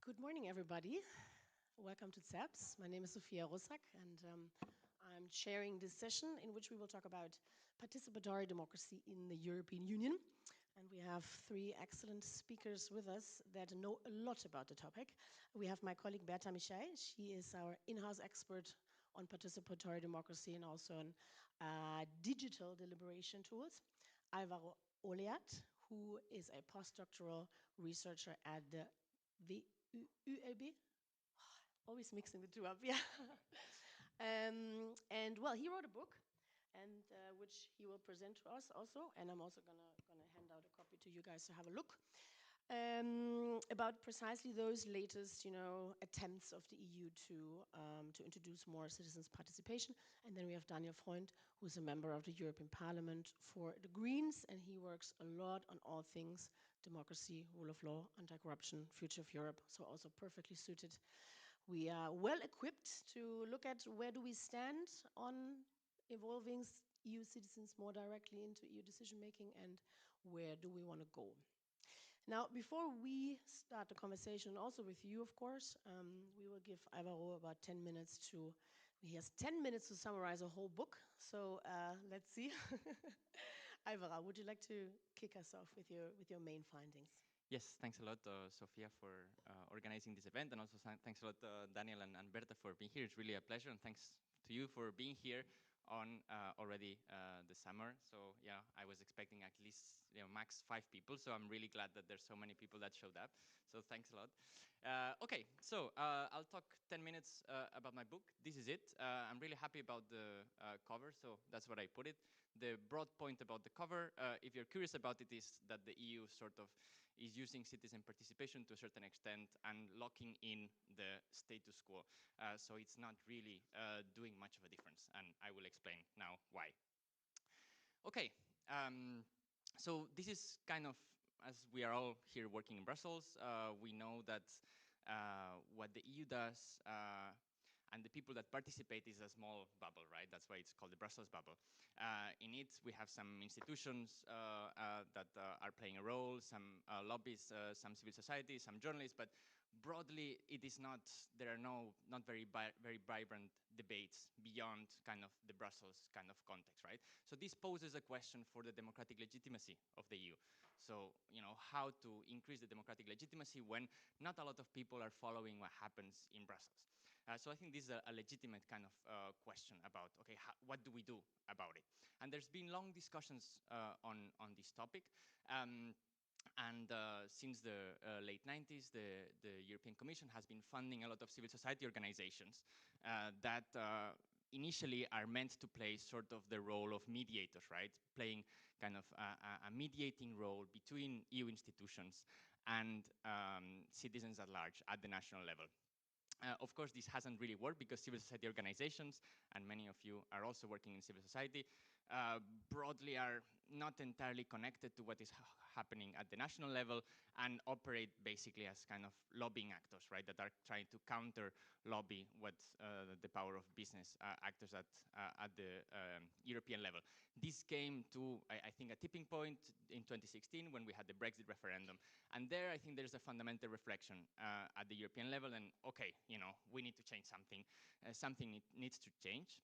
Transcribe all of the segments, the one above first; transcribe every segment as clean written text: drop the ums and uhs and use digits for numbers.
Good morning, everybody. Welcome to ZEPS. My name is Sophia Russak, and I'm chairing this session in which we will talk about participatory democracy in the European Union. And we have three excellent speakers with us that know a lot about the topic. We have my colleague Berta Michel. She is our in-house expert on participatory democracy and also on digital deliberation tools. Alvaro Oleart, who is a postdoctoral researcher at the ULB, always mixing the two up, yeah. And well, he wrote a book, and which he will present to us also, and I'm also gonna hand out a copy to you guys to have a look. About precisely those latest, attempts of the EU to introduce more citizens' participation. And then we have Daniel Freund, who's a member of the European Parliament for the Greens, and he works a lot on all things democracy, rule of law, anti-corruption, future of Europe, so also perfectly suited. We are well equipped to look at where do we stand on involving EU citizens more directly into EU decision-making and where do we want to go. Now, before we start the conversation, also with you, of course, we will give Alvaro about 10 minutes to, he has 10 minutes to summarize a whole book. So let's see. Alvaro, would you like to kick us off with your main findings? Yes, thanks a lot, Sophia, for organizing this event, and also thanks a lot, Daniel and Berta, for being here. It's really a pleasure, and thanks to you for being here on already the summer. So yeah, I was expecting at least max 5 people, so I'm really glad that there's so many people that showed up. So thanks a lot. Okay, so I'll talk 10 minutes about my book. This is it. I'm really happy about the cover, so that's what I put it. The broad point about the cover, if you're curious about it, is that the EU sort of is using citizen participation to a certain extent and locking in the status quo. So it's not really doing much of a difference, and I will explain now why. Okay, so this is kind of, as we are all here working in Brussels, we know that what the EU does and the people that participate is a small bubble, right? That's why it's called the Brussels bubble. In it, we have some institutions that are playing a role, some lobbies, some civil society, some journalists, but broadly, it is not, there are not very vibrant debates beyond kind of the Brussels kind of context, right? So this poses a question for the democratic legitimacy of the EU. So, how to increase the democratic legitimacy when not a lot of people are following what happens in Brussels. So I think this is a legitimate kind of question about, okay, what do we do about it? And there's been long discussions on this topic. And since the late 90s, the European Commission has been funding a lot of civil society organizations that initially are meant to play sort of the role of mediators, right? Playing kind of a mediating role between EU institutions and citizens at large at the national level. Of course, this hasn't really worked because civil society organizations, and many of you are also working in civil society, broadly are not entirely connected to what is happening at the national level and operate basically as kind of lobbying actors, right, that are trying to counter lobby what the power of business actors at the European level. This came to, I think, a tipping point in 2016 when we had the Brexit referendum. And there, I think there's a fundamental reflection at the European level, and okay, we need to change something. Something needs to change.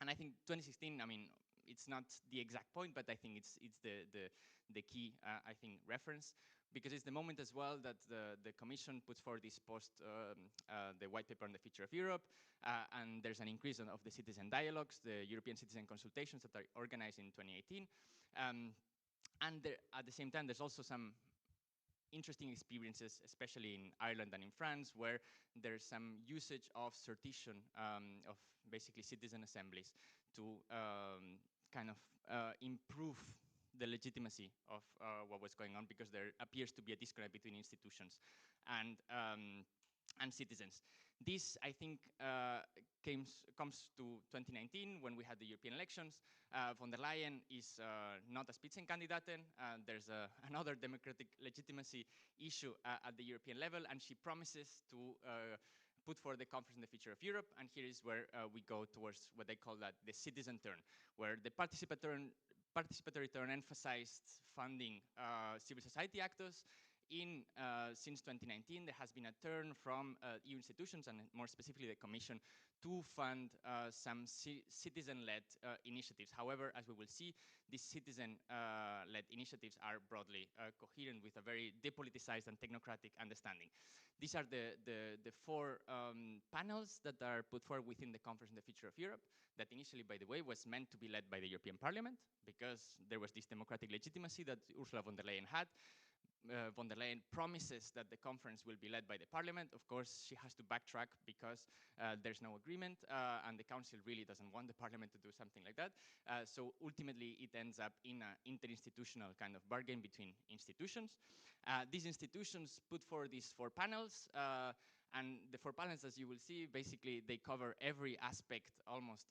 And I think 2016, I mean, it's not the exact point, but I think it's the key, I think, reference, because it's the moment as well that the Commission puts forward this the white paper on the future of Europe, and there's an increase of the citizen dialogues, the European citizen consultations that are organized in 2018. And there, at the same time, there's also some interesting experiences, especially in Ireland and in France, where there's some usage of sortition of basically citizen assemblies to kind of improve the legitimacy of what was going on, because there appears to be a disconnect between institutions and citizens. This, I think, comes to 2019 when we had the European elections. Von der Leyen is not a Spitzenkandidatin. There's another democratic legitimacy issue at the European level, and she promises to put forward the conference on the future of Europe. And here is where we go towards what they call the citizen turn, where the participatory turn emphasized funding civil society actors since 2019, there has been a turn from EU institutions, and more specifically the Commission, to fund some citizen-led initiatives. However, as we will see, these citizen-led initiatives are broadly coherent with a very depoliticized and technocratic understanding. These are the four panels that are put forward within the Conference on the Future of Europe, that initially, by the way, was meant to be led by the European Parliament, because there was this democratic legitimacy that Ursula von der Leyen had. Von der Leyen promises that the conference will be led by the parliament. Of course, she has to backtrack because there's no agreement, and the council really doesn't want the parliament to do something like that. So ultimately, it ends up in an interinstitutional kind of bargain between institutions. These institutions put forward these four panels, and the four panels, as you will see, basically they cover every aspect, almost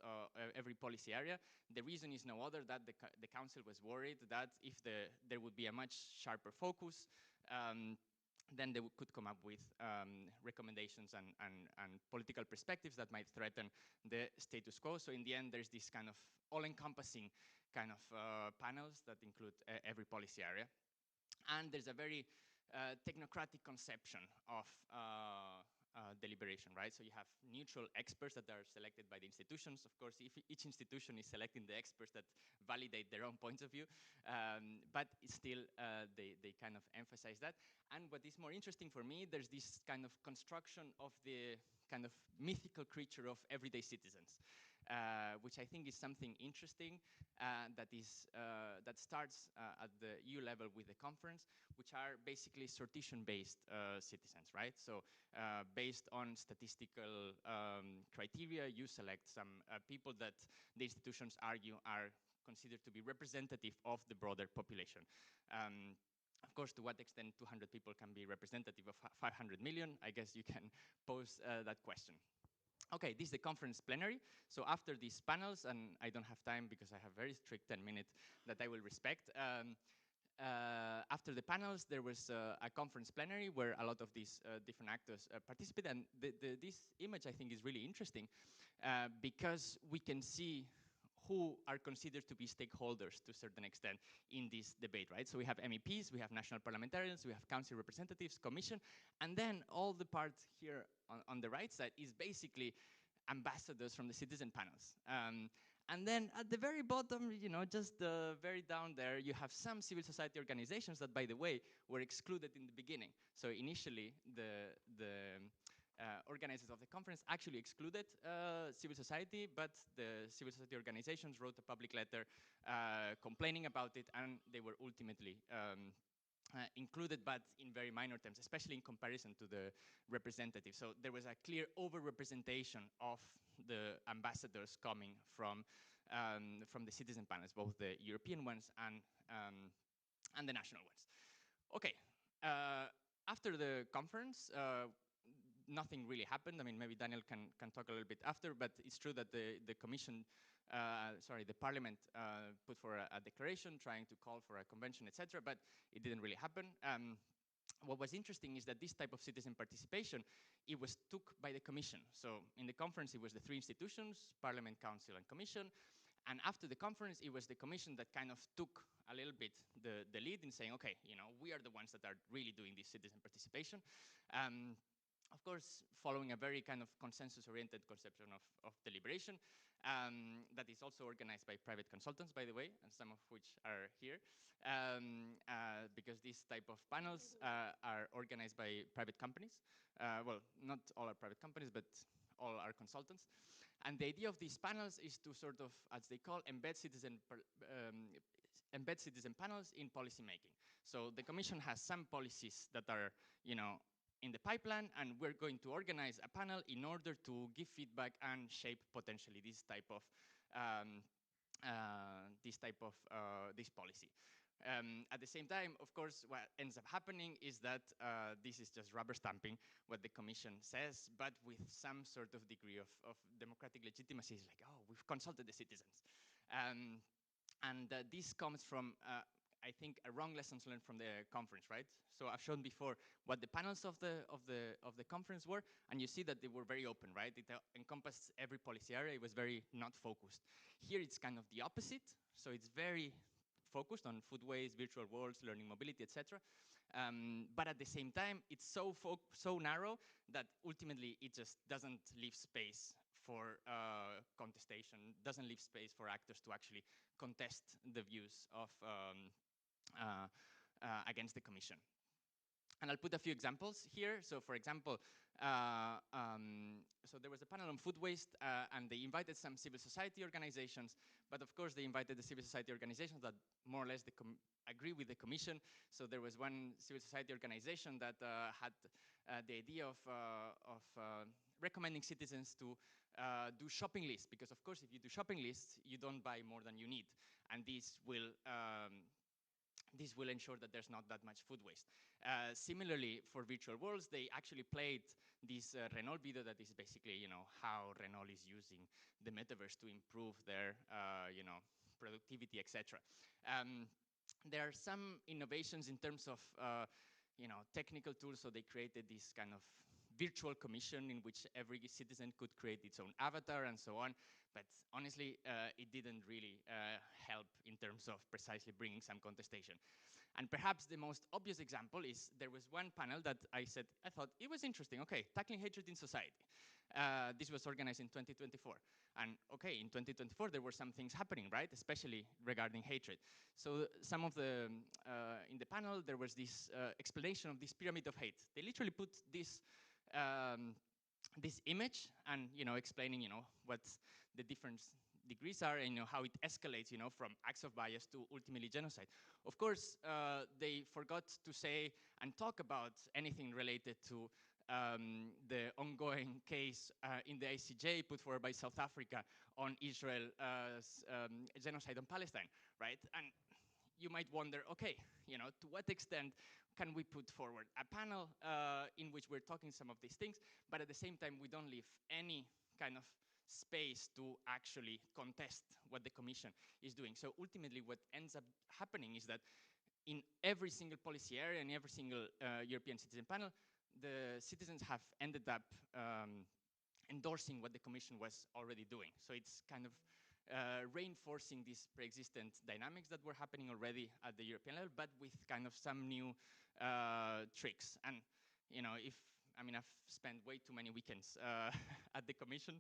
every policy area. The reason is no other that the council was worried that if there would be a much sharper focus, then they could come up with recommendations and political perspectives that might threaten the status quo. So in the end, there's this kind of all-encompassing kind of panels that include every policy area. And there's a very technocratic conception of deliberation, right? So you have neutral experts that are selected by the institutions. Of course, if each institution is selecting the experts that validate their own points of view, but still they kind of emphasize that. And what is more interesting for me, there's this kind of construction of the kind of mythical creature of everyday citizens, which I think is something interesting that starts at the EU level with the conference, which are basically sortition-based citizens, right? So based on statistical criteria, you select some people that the institutions argue are considered to be representative of the broader population. Of course, to what extent 200 people can be representative of 500 million? I guess you can pose that question. Okay, this is the conference plenary. So after these panels, and I don't have time because I have very strict 10 minutes that I will respect, after the panels, there was a conference plenary where a lot of these different actors participated. And this image, I think, is really interesting because we can see who are considered to be stakeholders to a certain extent in this debate, right? So we have MEPs, we have national parliamentarians, we have council representatives, commission, and then all the part here on the right side is basically ambassadors from the citizen panels. And then at the very bottom, you know, just very down there, you have some civil society organizations that, by the way, were excluded in the beginning. So initially, the organizers of the conference actually excluded civil society, but the civil society organizations wrote a public letter complaining about it, and they were ultimately included, but in very minor terms, especially in comparison to the representatives. So there was a clear overrepresentation of the ambassadors coming from the citizen panels, both the European ones and the national ones. Okay, after the conference, nothing really happened. I mean, maybe Daniel can talk a little bit after, but it's true that the commission, the parliament put for a declaration trying to call for a convention, etc., but it didn't really happen. What was interesting is that this type of citizen participation, it was took by the commission. So in the conference, it was the three institutions, parliament, council, and commission. And after the conference, it was the commission that kind of took a little bit the lead in saying, okay, you know, we are the ones that are really doing this citizen participation. Of course, following a very kind of consensus-oriented conception of deliberation that is also organized by private consultants, by the way, and some of which are here, because these type of panels are organized by private companies. Well, not all are private companies, but all are consultants. And the idea of these panels is to sort of, as they call, embed citizen panels in policy making. So the Commission has some policies that are, you know, in the pipeline, and we're going to organize a panel in order to give feedback and shape potentially this type of this policy. At the same time, of course, what ends up happening is that this is just rubber stamping what the Commission says, but with some sort of degree of democratic legitimacy. It's like, oh, we've consulted the citizens. And this comes from I think a wrong lessons learned from the conference, right? So I've shown before what the panels of the conference were, and you see that they were very open, right? It encompassed every policy area. It was very not focused. Here it's kind of the opposite. So it's very focused on food waste, virtual worlds, learning mobility, etc. But at the same time, it's so narrow that ultimately it just doesn't leave space for contestation, doesn't leave space for actors to actually contest the views of uh, against the Commission. And I'll put a few examples here. So for example, so there was a panel on food waste and they invited some civil society organizations, but of course they invited the civil society organizations that more or less agree with the Commission. So there was one civil society organization that had the idea of recommending citizens to do shopping lists, because of course if you do shopping lists, you don't buy more than you need. And this will ensure that there's not that much food waste. Similarly, for virtual worlds, they actually played this Renault video that is basically, how Renault is using the metaverse to improve their, productivity, etc. There are some innovations in terms of, technical tools. So they created this kind of virtual commission in which every citizen could create its own avatar and so on. But honestly, it didn't really help in terms of precisely bringing some contestation. And perhaps the most obvious example is there was one panel that I thought it was interesting. Okay, tackling hatred in society. This was organized in 2024. And okay, in 2024, there were some things happening, right? Especially regarding hatred. So some of the, in the panel, there was this explanation of this pyramid of hate. They literally put this this image and explaining what the different degrees are and how it escalates from acts of bias to ultimately genocide. Of course, they forgot to say and talk about anything related to the ongoing case in the ICJ put forward by South Africa on Israel's genocide on Palestine, right? And you might wonder, okay, to what extent can we put forward a panel in which we're talking some of these things, but at the same time we don't leave any kind of space to actually contest what the Commission is doing. So ultimately what ends up happening is that in every single policy area, in every single European citizen panel, the citizens have ended up endorsing what the Commission was already doing. So it's kind of reinforcing these pre-existent dynamics that were happening already at the European level, but with kind of some new tricks. And I've spent way too many weekends at the Commission,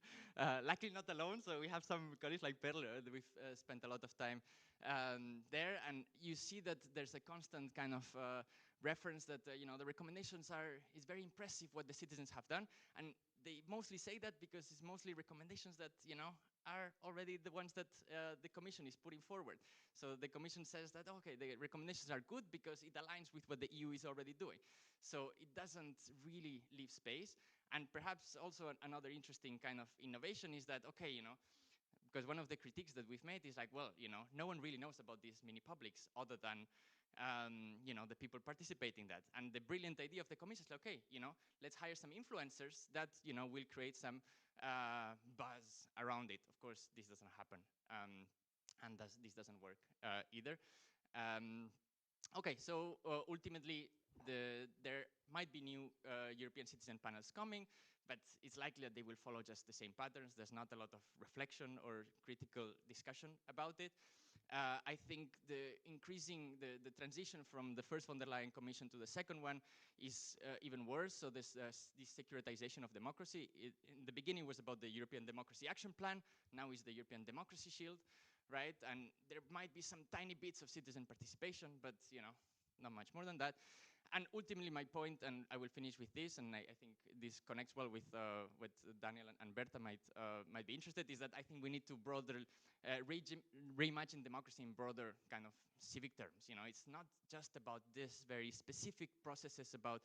luckily not alone, so we have some colleagues like Perle, that we've spent a lot of time there, and you see that there's a constant kind of reference that the recommendations is very impressive what the citizens have done, and they mostly say that because it's mostly recommendations that are already the ones that the Commission is putting forward. So the Commission says that, okay, the recommendations are good because it aligns with what the EU is already doing. So it doesn't really leave space. And perhaps also another interesting kind of innovation is that, okay, because one of the critiques that we've made is like, well, no one really knows about these mini publics other than, the people participating in that. And the brilliant idea of the Commission is like, okay, let's hire some influencers that, will create some buzz around it. Of course, this doesn't happen, and this doesn't work either. Okay, so ultimately, there might be new European citizen panels coming, but it's likely that they will follow just the same patterns. There's not a lot of reflection or critical discussion about it. I think the transition from the first von der Leyen Commission to the second one is even worse. So this securitization of democracy. In the beginning was about the European Democracy Action Plan. Now is the European Democracy Shield, right? And there might be some tiny bits of citizen participation, but not much more than that. And ultimately my point, and I will finish with this, and I think this connects well with what Daniel and Berta might be interested, is that I think we need to reimagine democracy in broader kind of civic terms. It's not just about this very specific processes about,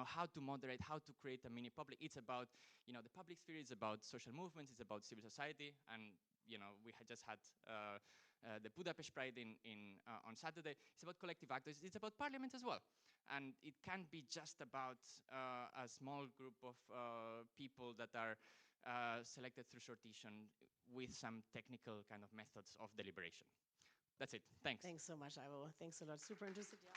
how to moderate, how to create a mini public. It's about, the public sphere, it's about social movements, it's about civil society, and we had just had the Budapest Pride on Saturday. It's about collective actors. It's about parliament as well. And it can't be just about a small group of people that are selected through sortition with some technical kind of methods of deliberation. That's it. Thanks. Thanks so much, Alvaro. Thanks a lot. Super interested. Yeah.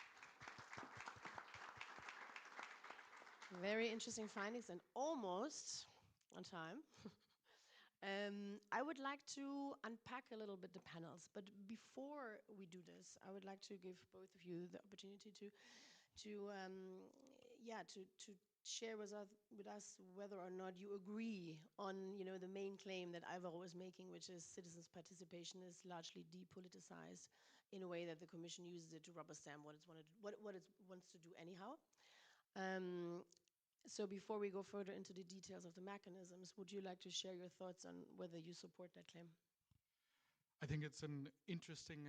Very interesting findings and almost on time. I would like to unpack a little bit the panels, but before we do this, I would like to give both of you the opportunity to to share with us whether or not you agree on, you know, the main claim that Alvaro was making, which is citizens' participation is largely depoliticized in a way that the Commission uses it to rubber stamp what it wants to do anyhow. So before we go further into the details of the mechanisms, would you like to share your thoughts on whether you support that claim? I think it's an interesting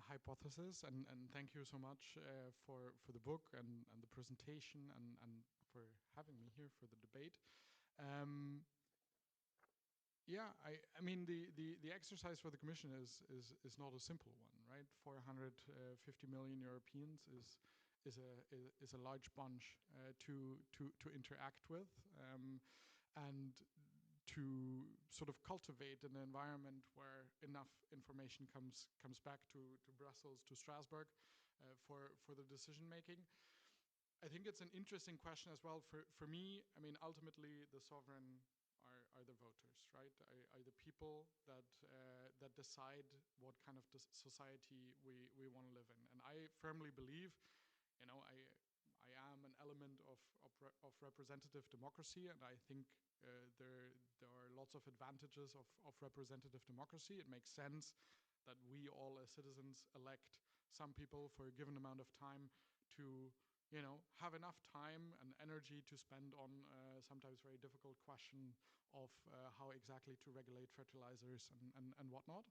hypothesis, and thank you so much for the book and the presentation and for having me here for the debate. Yeah, I mean the exercise for the Commission is not a simple one, right? 450 million Europeans is a large bunch to interact with, and to sort of cultivate an environment where enough information comes back to Brussels, to Strasbourg, for the decision making. I think it's an interesting question as well. For me, I mean, ultimately the sovereign are the voters, right? Are the people that decide what kind of society we want to live in. And I firmly believe, you know, I am an element of representative democracy, and I think there are lots of advantages of representative democracy. It makes sense that we all as citizens elect some people for a given amount of time to, you know, have enough time and energy to spend on sometimes very difficult question of how exactly to regulate fertilizers and whatnot.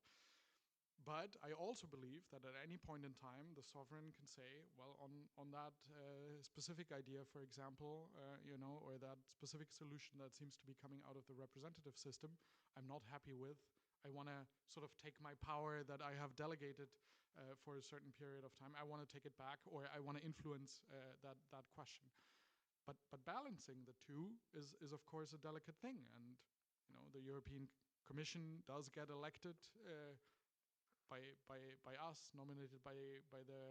But I also believe that at any point in time, the sovereign can say, well, on that specific idea, for example, you know, or that specific solution that seems to be coming out of the representative system, I'm not happy with. I want to sort of take my power that I have delegated for a certain period of time. I want to take it back, or I want to influence that question. But balancing the two is of course a delicate thing, and you know the European Commission does get elected by us, nominated by the,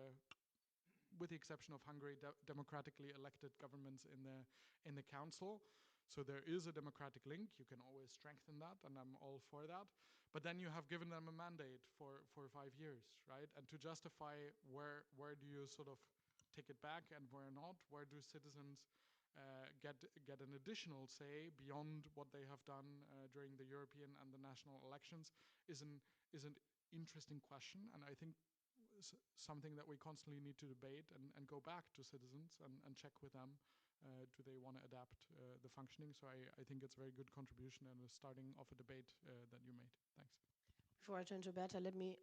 with the exception of Hungary, democratically elected governments in the council. So there is a democratic link. You can always strengthen that, and I'm all for that. But then you have given them a mandate for 5 years, right? And to justify where do you sort of take it back and where not? Where do citizens get an additional say beyond what they have done during the European and the national elections is an interesting question, and I think something that we constantly need to debate and go back to citizens and check with them. Do they want to adapt the functioning? So I think it's a very good contribution and a starting of a debate that you made. Thanks. Before I turn to Berta, let me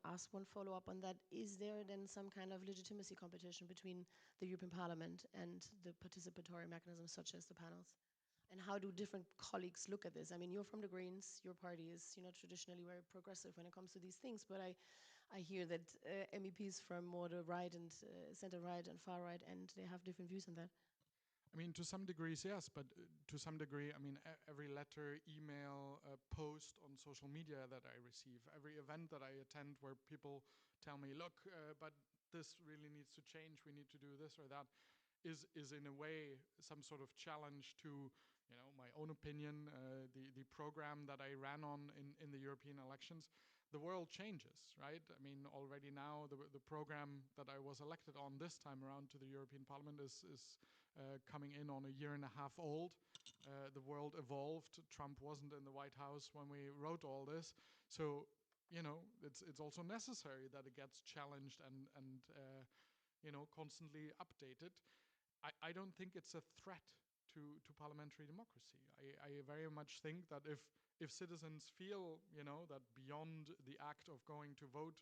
ask one follow-up on that. Is there then some kind of legitimacy competition between the European Parliament and the participatory mechanisms such as the panels? And how do different colleagues look at this? I mean, you're from the Greens. Your party is, you know, traditionally very progressive when it comes to these things. But I hear that MEPs from more the right and center-right and far-right, and they have different views on that. I mean, to some degrees, yes, but to some degree, I mean, every letter, email, post on social media that I receive, every event that I attend where people tell me, look, but this really needs to change, we need to do this or that, is in a way some sort of challenge to, you know, my own opinion, the program that I ran on in the European elections. The world changes, right? I mean, already now the program that I was elected on this time around to the European Parliament is coming in on a year and a half old. The world evolved. Trump wasn't in the White House when we wrote all this. So, you know, it's also necessary that it gets challenged and you know, constantly updated. I don't think it's a threat to parliamentary democracy. I very much think that if citizens feel, you know, that beyond the act of going to vote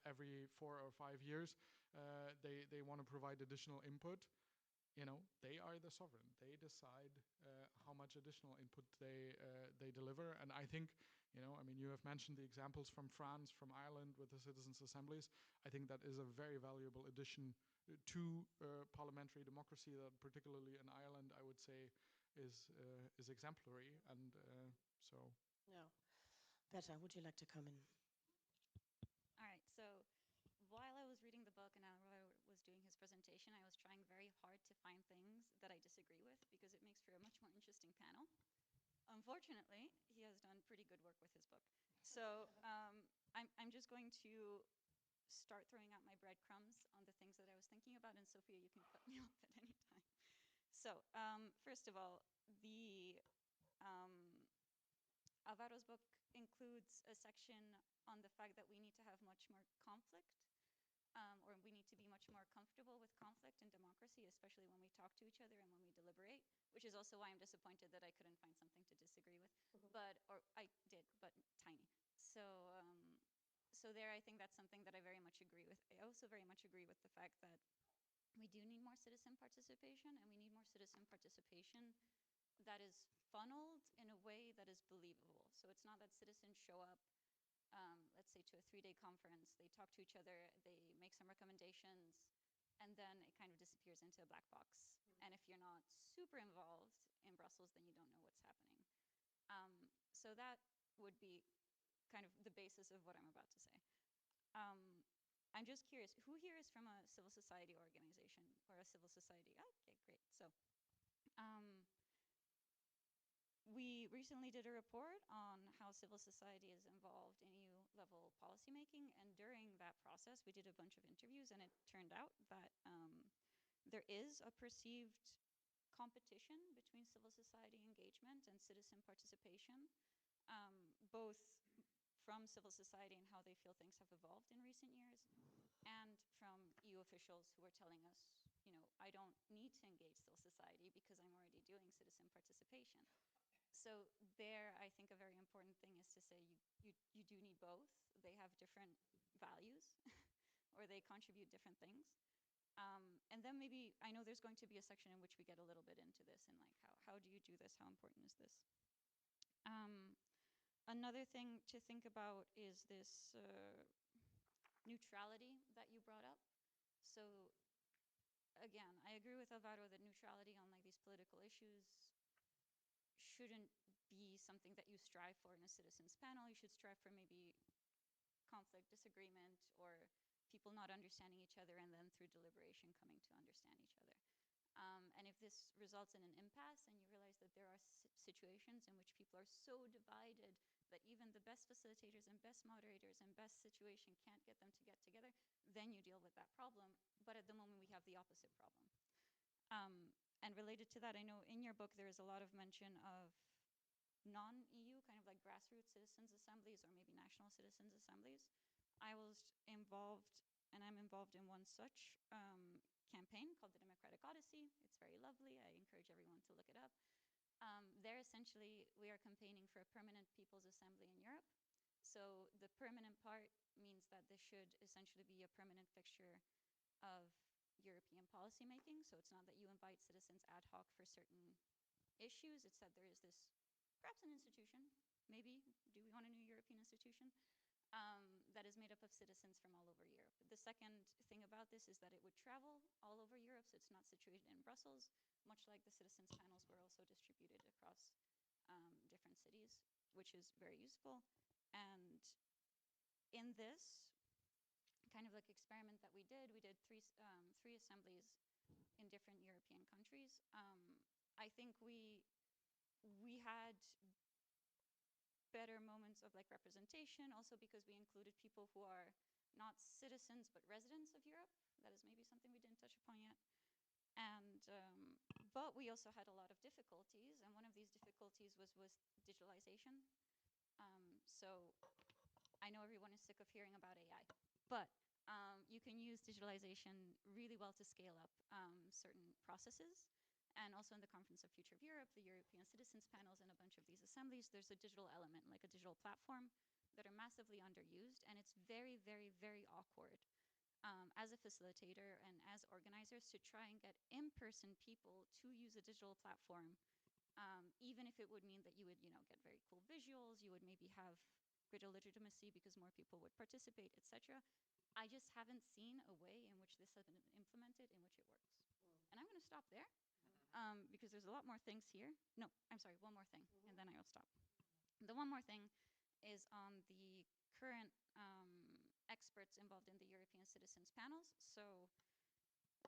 every 4 or 5 years, they want to provide additional input, you know, they are the sovereign. They decide how much additional input they deliver. And I think, you know, I mean, you have mentioned the examples from France, from Ireland with the citizens' assemblies. I think that is a very valuable addition to parliamentary democracy that, particularly in Ireland, I would say is exemplary. And so. Yeah. Berta, would you like to come in? All right, so while I was reading the book and Alvaro was doing his presentation, I was trying very hard to find things that I disagree with because it makes for a much more interesting panel. Unfortunately, he has done pretty good work with his book. So I'm just going to start throwing out my breadcrumbs on the things that I was thinking about, and Sophia, you can cut me off at any time. So, first of all, the Alvaro's book includes a section on the fact that we need to have much more conflict, or we need to be much more comfortable with conflict in democracy, especially when we talk to each other and when we deliberate, which is also why I'm disappointed that I couldn't find something to disagree with, or I did, but tiny. So, so there, I think that's something that I very much agree with. I also very much agree with the fact that we do need more citizen participation, and we need more citizen participation that is funneled in a way that is believable. So it's not that citizens show up, let's say, to a 3-day conference, they talk to each other, they make some recommendations, and then it kind of disappears into a black box. And if you're not super involved in Brussels, then you don't know what's happening. So that would be kind of the basis of what I'm about to say. I'm just curious, who here is from a civil society organization or a civil society? Okay, great. So we recently did a report on how civil society is involved in EU-level policymaking, and during that process, we did a bunch of interviews, and it turned out that there is a perceived competition between civil society engagement and citizen participation, both from civil society and how they feel things have evolved in recent years, and from EU officials who are telling us, you know, I don't need to engage civil society because I'm already doing citizen participation. So there, I think a very important thing is to say you do need both. They have different values, or they contribute different things. And then maybe, I know there's going to be a section in which we get a little bit into this, and like, how do you do this? How important is this? Another thing to think about is this neutrality that you brought up. So again, I agree with Alvaro that neutrality on like these political issues shouldn't be something that you strive for in a citizens panel. You should strive for maybe conflict, disagreement, or people not understanding each other, and then through deliberation coming to understand each other. And if this results in an impasse and you realize that there are situations in which people are so divided that even the best facilitators and best moderators and best situation can't get them to get together, then you deal with that problem. But at the moment, we have the opposite problem. And related to that, I know in your book there is a lot of mention of non-EU, kind of like grassroots citizens' assemblies or maybe national citizens' assemblies. I was involved, and I'm involved in one such campaign called the Democratic Odyssey. It's very lovely. I encourage everyone to look it up. There, essentially, we are campaigning for a permanent People's Assembly in Europe. So the permanent part means that this should essentially be a permanent fixture of European policymaking. So it's not that you invite citizens ad hoc for certain issues. It's that there is this, perhaps an institution, maybe, do we want a new European institution? That is made up of citizens from all over Europe. The second thing about this is that it would travel all over Europe, so it's not situated in Brussels, much like the citizens panels were also distributed across different cities, which is very useful. And in this kind of like experiment that we did three assemblies in different European countries. I think we had better moments of like representation, also because we included people who are not citizens but residents of Europe. That is maybe something we didn't touch upon yet. And but we also had a lot of difficulties, and one of these difficulties was digitalization. So I know everyone is sick of hearing about AI, but you can use digitalization really well to scale up certain processes. And also in the Conference of Future of Europe, the European Citizens Panels, and a bunch of these assemblies, there's a digital element, like a digital platform, that are massively underused. And it's very, very, very awkward as a facilitator and as organizers to try and get in-person people to use a digital platform, even if it would mean that you would, get very cool visuals, you would maybe have greater legitimacy because more people would participate, etc. I just haven't seen a way in which this has been implemented in which it works. And I'm going to stop there. Because there's a lot more things here. No, I'm sorry, one more thing, and then I will stop. The one more thing is on the current experts involved in the European Citizens Panels. So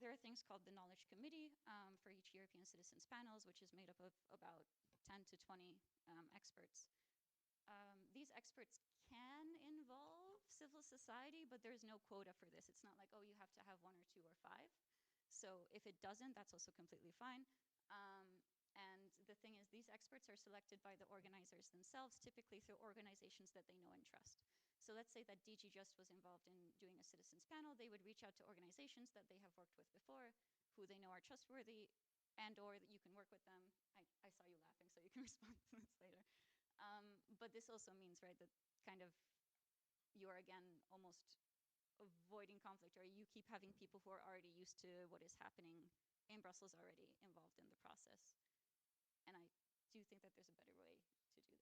there are things called the Knowledge Committee for each European Citizens Panels, which is made up of about 10 to 20 experts. these experts can involve civil society, but there's no quota for this. It's not like, oh, you have to have 1 or 2 or 5. So if it doesn't, that's also completely fine. And the thing is, these experts are selected by the organizers themselves, typically through organizations that they know and trust. So let's say that DG Just was involved in doing a citizens panel. They would reach out to organizations that they have worked with before, who they know are trustworthy, and or that you can work with them. I saw you laughing, so you can respond to this later. But this also means, right, that kind of you're again almost avoiding conflict, or you keep having people who are already used to what is happening in Brussels already involved in the process. And I do think that there's a better way to do this.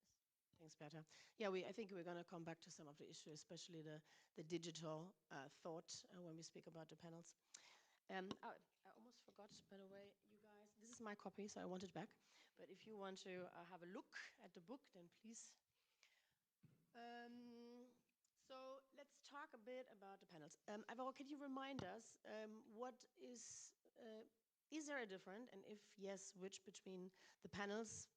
Thanks, Berta. Yeah, I think we're going to come back to some of the issues, especially the digital thought when we speak about the panels. I almost forgot, by the way, you guys, this is my copy, so I want it back. But if you want to have a look at the book, then please. So let's talk a bit about the panels. Alvaro, can you remind us what is there a difference, and if yes, which, between the panels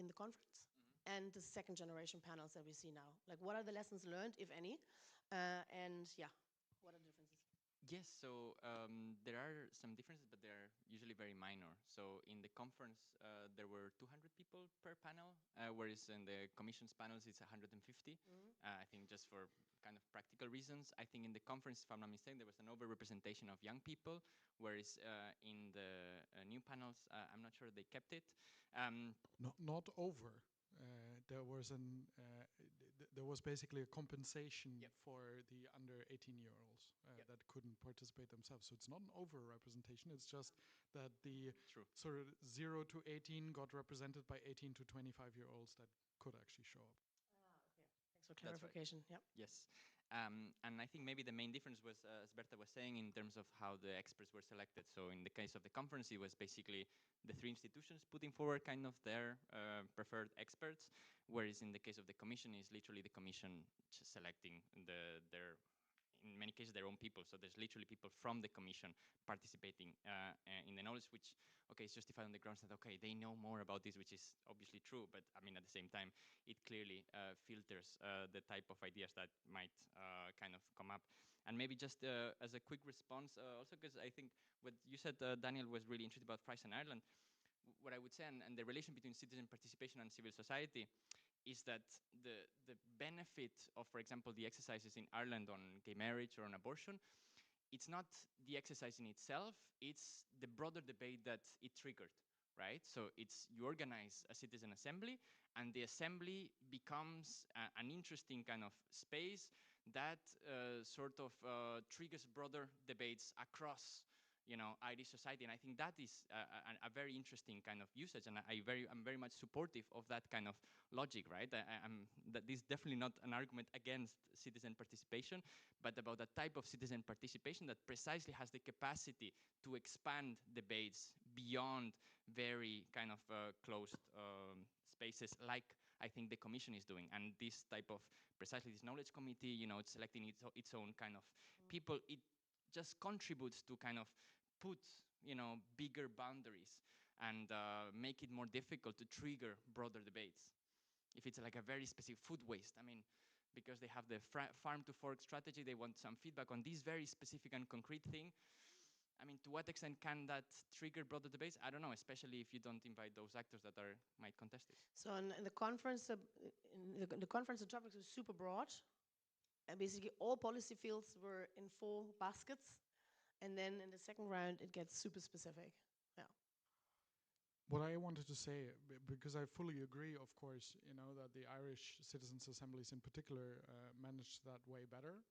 in the conference and the second generation panels that we see now? Like, what are the lessons learned, if any? And yeah, what are the differences? Yes, so there are some differences, but they're usually very minor. So in the conference, there were 200 people per panel, whereas in the commission's panels, it's 150. I think just for kind of practical reasons. I think in the conference, if I'm not mistaken, there was an overrepresentation of young people, whereas in the new panels, I'm not sure they kept it. Not over. There was basically a compensation for the under 18-year-olds that couldn't participate themselves. So it's not an over-representation. It's just that the sort of 0 to 18 got represented by 18 to 25-year-olds that could actually show up. Okay. Thanks for clarification. Right. Yes. And I think maybe the main difference was, as Berta was saying, in terms of how the experts were selected. So in the case of the conference, it was basically the 3 institutions putting forward kind of their preferred experts, whereas in the case of the commission, it's literally the commission selecting their, in many cases, their own people. So there's literally people from the commission participating in the knowledge, which, okay, is justified on the grounds that, okay, they know more about this, which is obviously true, but I mean, at the same time, it clearly filters the type of ideas that might kind of come up. And maybe just as a quick response, also because I think what you said, Daniel, was really interesting about France and Ireland. What I would say, and the relation between citizen participation and civil society, is that the benefit of, for example, the exercises in Ireland on gay marriage or on abortion, it's not the exercise in itself, it's the broader debate that it triggered, right? So it's, you organize a citizen assembly, and the assembly becomes an interesting kind of space that sort of triggers broader debates across, you know, Irish society, and I think that is a very interesting kind of usage, and I'm very much supportive of that kind of logic, right? That this is definitely not an argument against citizen participation, but about a type of citizen participation that precisely has the capacity to expand debates beyond very kind of closed spaces, like I think the Commission is doing, and this type of, precisely this knowledge committee, you know, it's selecting its own kind of people. It just contributes to kind of put, you know, bigger boundaries and make it more difficult to trigger broader debates. If it's like a very specific food waste, I mean, because they have the farm to fork strategy, they want some feedback on this very specific and concrete thing. I mean, to what extent can that trigger broader debates? I don't know, especially if you don't invite those actors that might contest it. So in the conference, the conference, the topics were super broad. And basically all policy fields were in 4 baskets. And then in the second round, it gets super specific. Yeah. What I wanted to say, because I fully agree, of course, you know, that the Irish citizens' assemblies in particular managed that way better.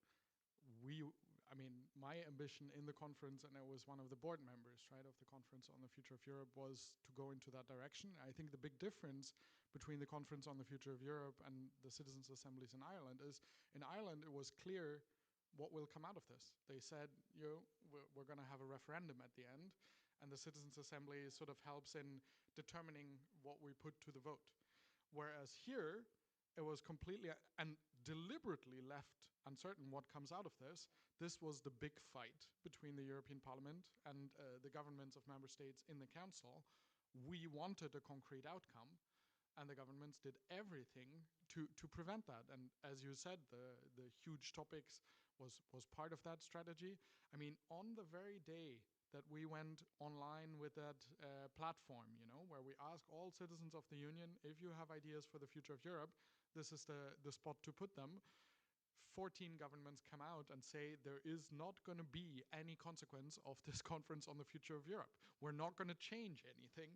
I mean, my ambition in the conference, and I was one of the board members, right, of the Conference on the Future of Europe, was to go into that direction. I think the big difference between the Conference on the Future of Europe and the citizens' assemblies in Ireland is, in Ireland, it was clear what will come out of this. They said, you know, we're going to have a referendum at the end, and the citizens' assembly sort of helps in determining what we put to the vote. Whereas here, it was completely and deliberately left uncertain what comes out of this. This was the big fight between the European Parliament and the governments of member states in the Council. We wanted a concrete outcome. and the governments did everything to prevent that. And as you said, the huge topics was part of that strategy. I mean, on the very day that we went online with that platform, where we ask all citizens of the Union, if you have ideas for the future of Europe, this is the spot to put them. 14 governments come out and say there is not going to be any consequence of this conference on the future of Europe. We're not going to change anything.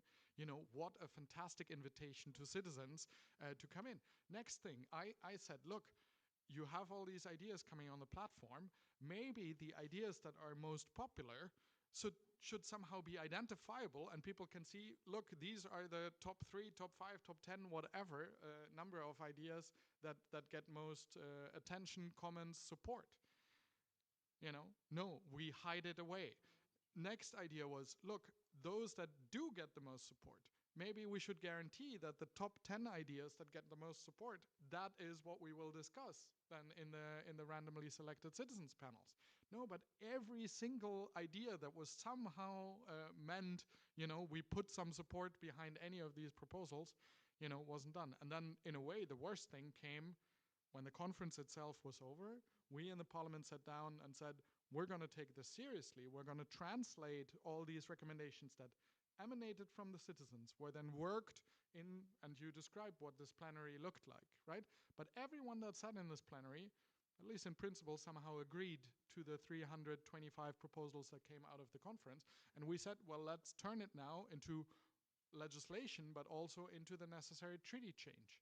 What a fantastic invitation to citizens to come in. Next thing, I said, look, you have all these ideas coming on the platform. Maybe the ideas that are most popular should somehow be identifiable, and people can see, look, these are the top 3, top 5, top 10, whatever number of ideas that get most attention, comments, support. No, we hide it away. Next idea was, look, those that do get the most support, maybe we should guarantee that the top 10 ideas that get the most support, that is what we will discuss then in the randomly selected citizens panels. No, but every single idea that was somehow meant, we put some support behind any of these proposals, wasn't done. And then in a way, the worst thing came when the conference itself was over. We in the parliament sat down and said, we're going to take this seriously. We're going to translate all these recommendations that emanated from the citizens, were then worked in, and you described what this plenary looked like, right? But everyone that sat in this plenary, at least in principle, somehow agreed to the 325 proposals that came out of the conference. And we said, well, let's turn it now into legislation, but also into the necessary treaty change.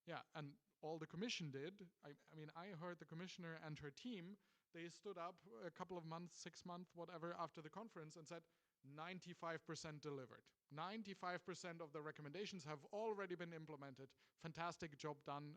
Yeah, and all the commission did, I mean, I heard the commissioner and her team, they stood up a couple of months, 6 months, whatever, after the conference and said, 95% delivered. 95% of the recommendations have already been implemented. Fantastic job done.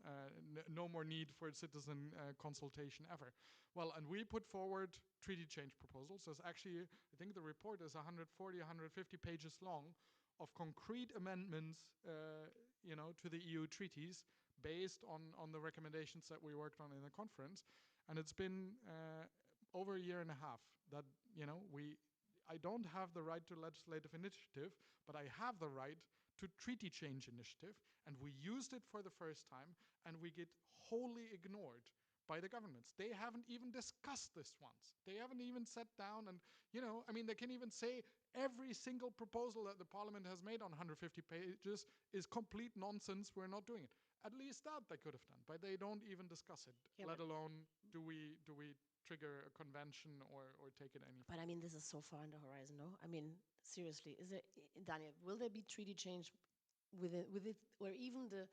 No more need for citizen consultation ever. Well, and we put forward treaty change proposals. There's actually, I think the report is 140, 150 pages long of concrete amendments, to the EU treaties based on the recommendations that we worked on in the conference. And it's been over a year and a half that, I don't have the right to legislative initiative, but I have the right to treaty change initiative, and we used it for the first time, and we get wholly ignored by the governments. They haven't even discussed this once. They haven't even sat down and, they can even say every single proposal that the parliament has made on 150 pages is complete nonsense, we're not doing it. At least that they could have done, but they don't even discuss it, let alone do we trigger a convention or take it any further. But I mean, this is so far on the horizon, no? I mean, seriously, is there, Daniel, will there be treaty change with it, or even the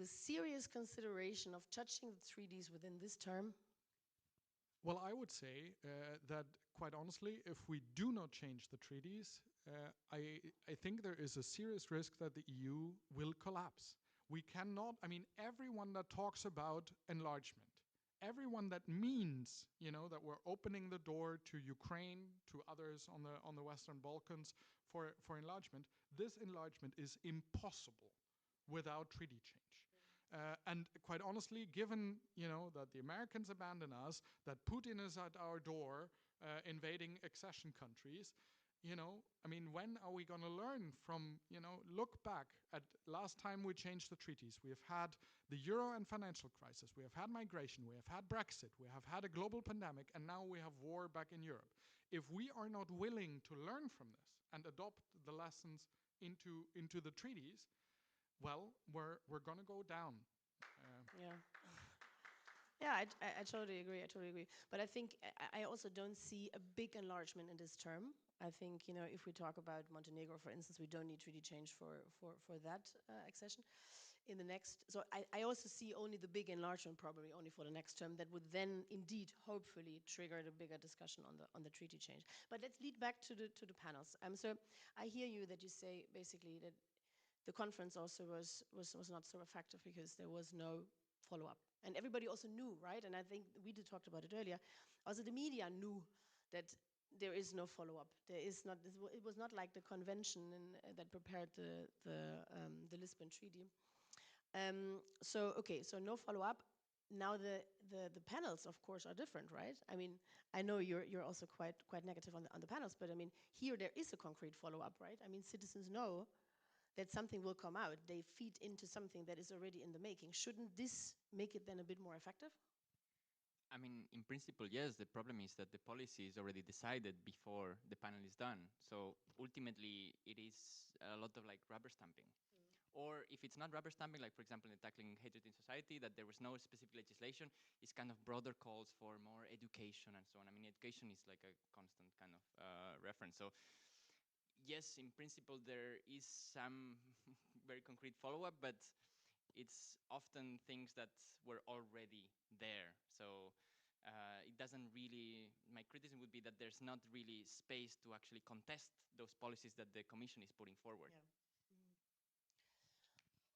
serious consideration of touching the treaties within this term? Well, I would say that, quite honestly, if we do not change the treaties, I think there is a serious risk that the EU will collapse. We cannot, everyone that talks about enlargement, everyone that means, that we're opening the door to Ukraine, to others on the Western Balkans for enlargement, this enlargement is impossible without treaty change. And quite honestly, given that the Americans abandon us, that Putin is at our door invading accession countries, when are we going to learn from, look back at last time we changed the treaties. We have had the euro and financial crisis. We have had migration. We have had Brexit. We have had a global pandemic. And now we have war back in Europe. If we are not willing to learn from this and adopt the lessons into the treaties, well, we're going to go down. Yeah. Yeah, I totally agree. I totally agree. But I think I also don't see a big enlargement in this term. I think, if we talk about Montenegro, for instance, we don't need treaty change for that accession. In the next, so I also see only the big enlargement probably only for the next term that would then indeed, hopefully, trigger the bigger discussion on the treaty change. But let's lead back to the panels. So I hear you that you say basically that the conference also was not so effective because there was no follow-up. And everybody also knew, right? And I think we talked about it earlier. Also, the media knew that there is no follow-up. There is not. It was not like the convention that prepared the Lisbon Treaty. So no follow-up. Now the panels, of course, are different, right? I mean, I know you're also quite negative on the panels, but I mean, here there is a concrete follow-up, right? I mean, citizens know that something will come out, they feed into something that is already in the making. Shouldn't this make it then a bit more effective? I mean, in principle, yes. The problem is that the policy is already decided before the panel is done. So ultimately, it is a lot of like rubber stamping. Or if it's not rubber stamping, like for example in tackling hatred in society, that there was no specific legislation, it's kind of broader calls for more education and so on. I mean, education is like a constant kind of reference. So yes, in principle, there is some very concrete follow-up, but it's often things that were already there. So it doesn't really, my criticism would be that there's not really space to actually contest those policies that the Commission is putting forward. Yeah.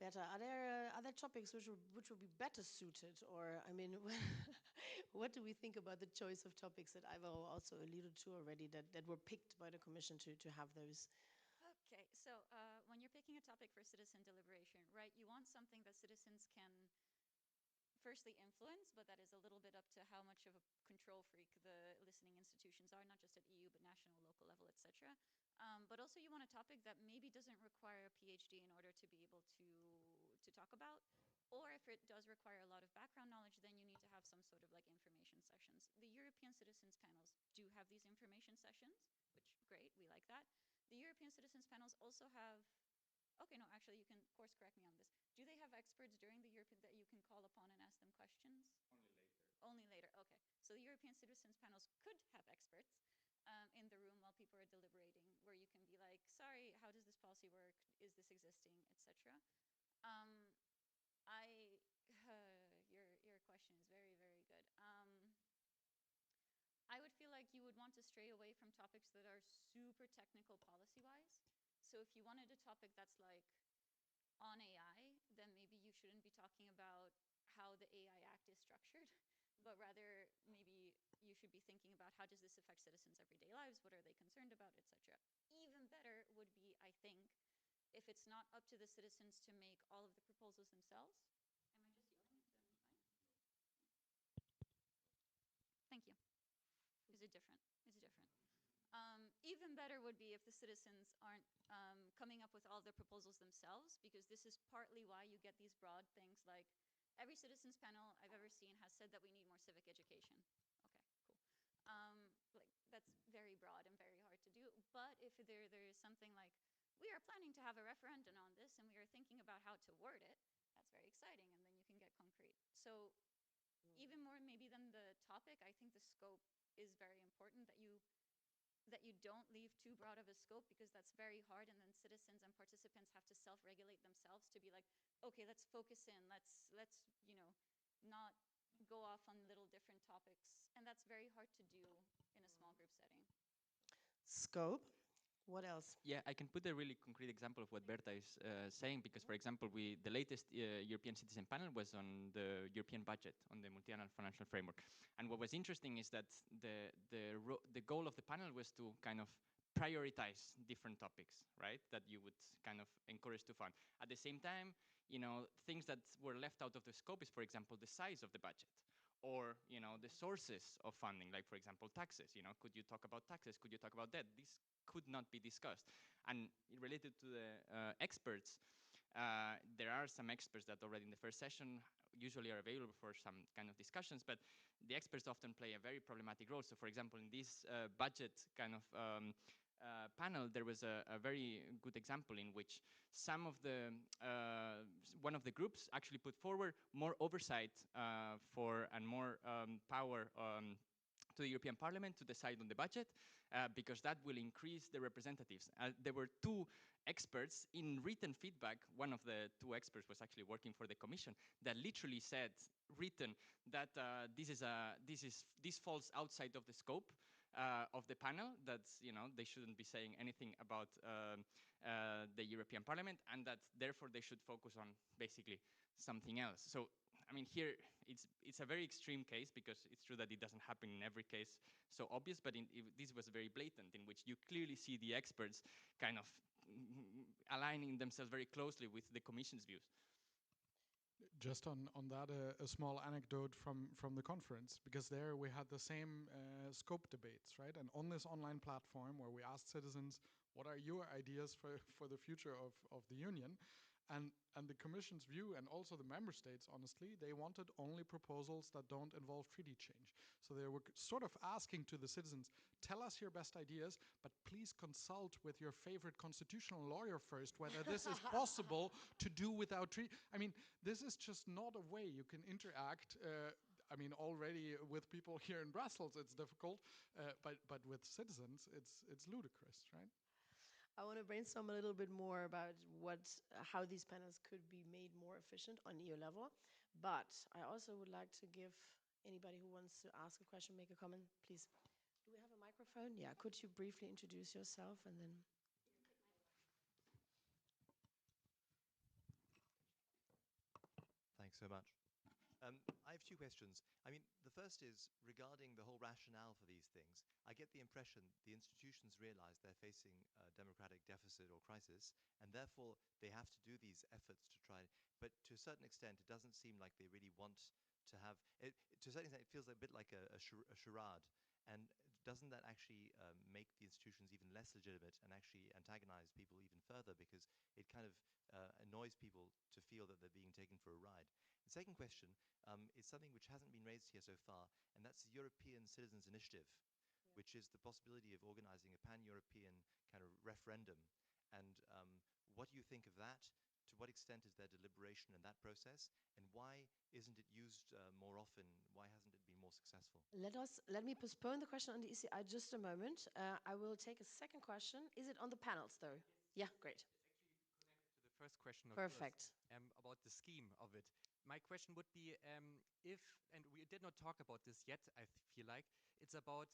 Better. Are there other topics which would be better suited, or I mean, what do we think about the choice of topics that Alvaro also alluded to already, that were picked by the Commission to have those? Okay, so when you're picking a topic for citizen deliberation, right, you want something that citizens can firstly influence, but that is a little bit up to how much of a control freak the listening institutions are, not just at EU, but national, local level, etc. But also you want a topic that maybe doesn't require a PhD in order to be able to talk about. Or if it does require a lot of background knowledge, then you need to have some sort of like information sessions. The European citizens panels do have these information sessions, which great, we like that. The European citizens panels also have, okay, no, actually you can course correct me on this. Do they have experts during the European that you can call upon and ask them questions? Only later. Only later, okay. So the European citizens panels could have experts in the room while people are deliberating, where you can be like, sorry, how does this policy work? Is this existing, etc. Your question is very, very good. I would feel like you would want to stray away from topics that are super technical policy-wise. So if you wanted a topic that's like on AI, then maybe you shouldn't be talking about how the AI Act is structured, but rather maybe you should be thinking about how does this affect citizens' everyday lives, what are they concerned about, etc. Even better would be, I think, if it's not up to the citizens to make all of the proposals themselves. Am I just yelling into a mic? Thank you. Is it different? Is it different? Even better would be if the citizens aren't coming up with all the proposals themselves, because this is partly why you get these broad things like every citizens panel I've ever seen has said that we need more civic education. Okay, cool. Like that's very broad and very hard to do. But if there is something like, we are planning to have a referendum on this and we are thinking about how to word it, that's very exciting, and then you can get concrete. So even more maybe than the topic, I think the scope is very important, that you don't leave too broad of a scope, because that's very hard, and then citizens and participants have to self-regulate themselves to be like, okay, let's focus in, let's not go off on little different topics, and that's very hard to do in a small group setting. Scope. What else? Yeah, I can put a really concrete example of what Berta is saying, because, for example, the latest European Citizen Panel was on the European budget, on the multi-annual financial framework. And what was interesting is that the goal of the panel was to kind of prioritize different topics, right, that you would kind of encourage to fund. At the same time, things that were left out of the scope is, for example, the size of the budget, or the sources of funding, like for example taxes. Could you talk about taxes? Could you talk about debt? These could not be discussed. And related to the experts, there are some experts that already in the first session usually are available for some kind of discussions, but the experts often play a very problematic role. So for example, in this budget kind of panel, there was a very good example in which some of the one of the groups actually put forward more oversight for and more power to the European Parliament to decide on the budget, because that will increase the representatives. There were two experts in written feedback. One of the two experts was actually working for the Commission, that literally said, written, that this falls outside of the scope of the panel, that they shouldn't be saying anything about the European Parliament, and that therefore they should focus on basically something else. So I mean, here it's a very extreme case, because it's true that it doesn't happen in every case so obvious, but this was very blatant, in which you clearly see the experts kind of aligning themselves very closely with the Commission's views. Just on that, a small anecdote from the conference, because there we had the same scope debates, right? And on this online platform where we asked citizens, what are your ideas for the future of the Union? And the Commission's view, and also the member states, honestly, they wanted only proposals that don't involve treaty change. So they were sort of asking to the citizens, tell us your best ideas, but please consult with your favorite constitutional lawyer first whether this is possible to do without treaty. I mean, this is just not a way you can interact. I mean, already with people here in Brussels, it's difficult, but with citizens, it's ludicrous, right? I want to brainstorm a little bit more about how these panels could be made more efficient on EU level. But I also would like to give anybody who wants to ask a question, make a comment, please. Do we have a microphone? Yeah, could you briefly introduce yourself and then... Thanks so much. I have two questions. I mean, the first is regarding the whole rationale for these things. I get the impression the institutions realize they're facing a democratic deficit or crisis, and therefore they have to do these efforts to try. But to a certain extent, it doesn't seem like they really want to have. To a certain extent, it feels a bit like a charade. And doesn't that actually make the institutions even less legitimate and actually antagonize people even further, because it kind of annoys people to feel that they're being taken for a ride? The second question is something which hasn't been raised here so far, and that's the European Citizens Initiative, which is the possibility of organizing a pan-European kind of referendum. And what do you think of that? To what extent is there deliberation in that process? And why isn't it used more often? Why hasn't it been more successful? Let me postpone the question on the ECI just a moment. I will take a second question. Is it on the panels though? Yes. Yeah, great. It's actually connected to the first question of Perfect. yours, about the scheme of it. My question would be if, and we did not talk about this yet, I feel like, it's about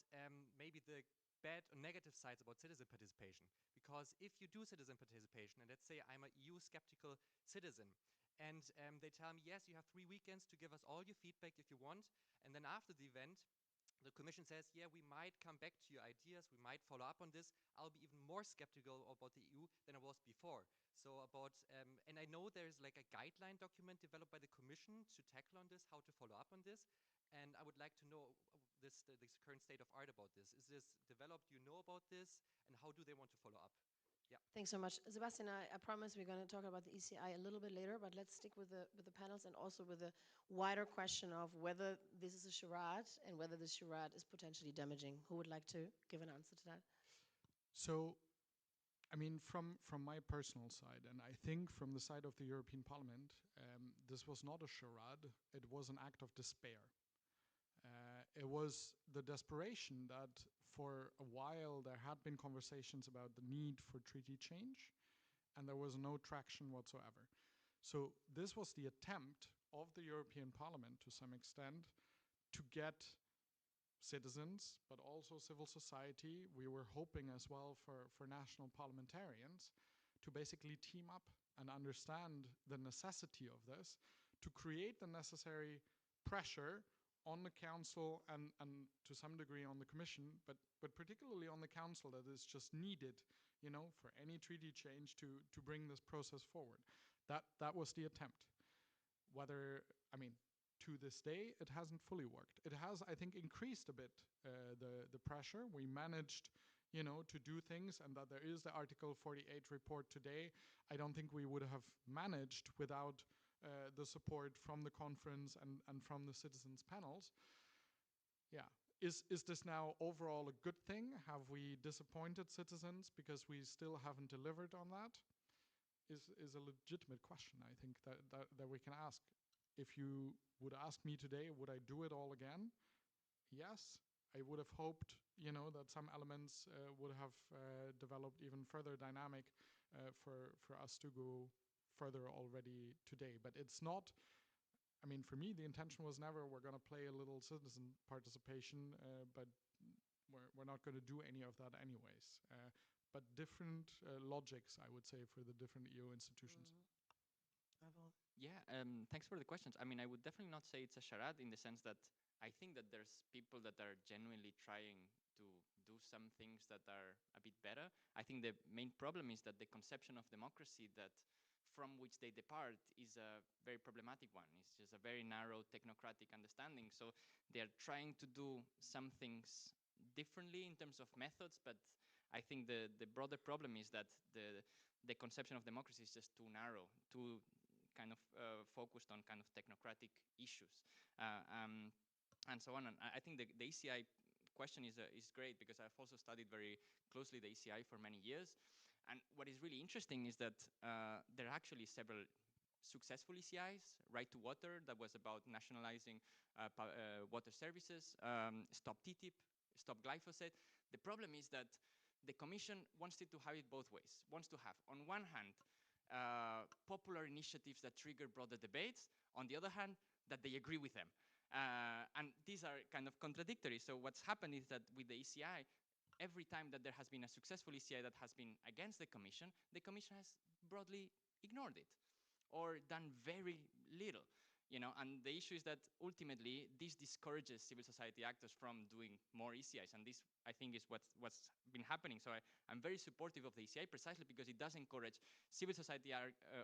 maybe the bad or negative sides about citizen participation. Because if you do citizen participation, and let's say I'm a EU skeptical citizen, and they tell me, yes, you have 3 weekends to give us all your feedback if you want, and then after the event, the Commission says, yeah, we might come back to your ideas, we might follow up on this. I'll be even more skeptical about the EU than I was before. So about, and I know there's like a guideline document developed by the Commission to tackle on this, how to follow up on this. And I would like to know this current state of art about this. Is this developed? Do you know about this? And how do they want to follow up? Yeah. Thanks so much. Sebastian, I promise we're going to talk about the ECI a little bit later, but let's stick with the panels and also with the wider question of whether this is a charade and whether this charade is potentially damaging. Who would like to give an answer to that? So, I mean, from my personal side, and I think from the side of the European Parliament, this was not a charade, it was an act of despair. It was the desperation that for a while there had been conversations about the need for treaty change, and there was no traction whatsoever. So this was the attempt of the European Parliament to some extent to get citizens, but also civil society, we were hoping as well for national parliamentarians, to basically team up and understand the necessity of this, to create the necessary pressure on the Council and to some degree on the Commission, but particularly on the Council, that is just needed, you know, for any treaty change to bring this process forward. That was the attempt. Whether, I mean, to this day, it hasn't fully worked. It has, I think, increased a bit the pressure. We managed, you know, to do things, and that there is the Article 48 report today. I don't think we would have managed without the support from the conference and from the citizens panels. Yeah. Is this now overall a good thing? Have we disappointed citizens because we still haven't delivered on that? Is a legitimate question, I think, that we can ask. If you would ask me today, would I do it all again? Yes. I would have hoped, you know, that some elements would have developed even further dynamic for us to go further already today. But it's not, I mean, for me, the intention was never we're going to play a little citizen participation, but we're not going to do any of that anyways. But different logics, I would say, for the different EU institutions. Alvaro. Yeah, thanks for the questions. I mean, I would definitely not say it's a charade in the sense that I think that there's people that are genuinely trying to do some things that are a bit better. I think the main problem is that the conception of democracy that from which they depart is a very problematic one. It's just a very narrow technocratic understanding. So they're trying to do some things differently in terms of methods, but I think the broader problem is that the conception of democracy is just too narrow, too kind of focused on kind of technocratic issues, and so on. And I think the ECI question is great, because I've also studied very closely the ECI for many years. And what is really interesting is that there are actually several successful ECIs. Right to Water, that was about nationalizing water services, Stop TTIP, Stop Glyphosate. The problem is that the Commission wants it to have it both ways. Wants to have, on one hand, popular initiatives that trigger broader debates, on the other hand, that they agree with them. And these are kind of contradictory. So what's happened is that with the ECI, every time that there has been a successful ECI that has been against the Commission has broadly ignored it or done very little. And the issue is that ultimately this discourages civil society actors from doing more ECIs, and this, I think, is what's been happening. So I'm very supportive of the ECI precisely because it does encourage civil society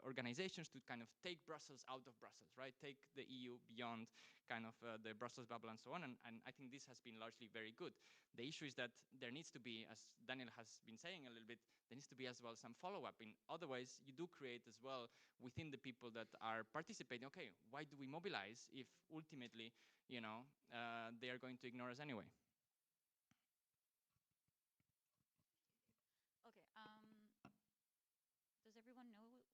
organizations to kind of take Brussels out of Brussels, right? Take the EU beyond kind of the Brussels bubble and so on, and I think this has been largely very good. The issue is that there needs to be, as Daniel has been saying a little bit, there needs to be as well some follow-up. Otherwise, you do create as well within the people that are participating, okay, why do we mobilize if ultimately, they are going to ignore us anyway? Okay. Does everyone know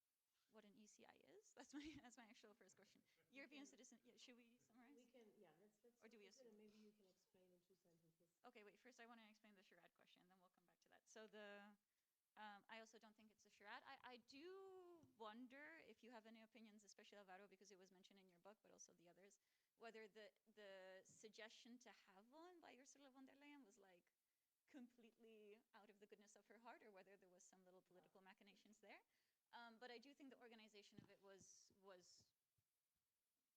what an ECI is? That's my actual first question. European citizen. Yeah, should we summarize? We can, yeah. Let's. Or do we assume, and maybe you can explain in 2 sentences. Okay, wait. First, I want to explain the charade question, then we'll come back to that. So I also don't think it's a charade. I do wonder if you have any opinions, especially Alvaro, because it was mentioned in your book, but also the others, whether the suggestion to have one by Ursula von der Leyen was like completely out of the goodness of her heart, or whether there was some little political machinations there. But I do think the organization of it was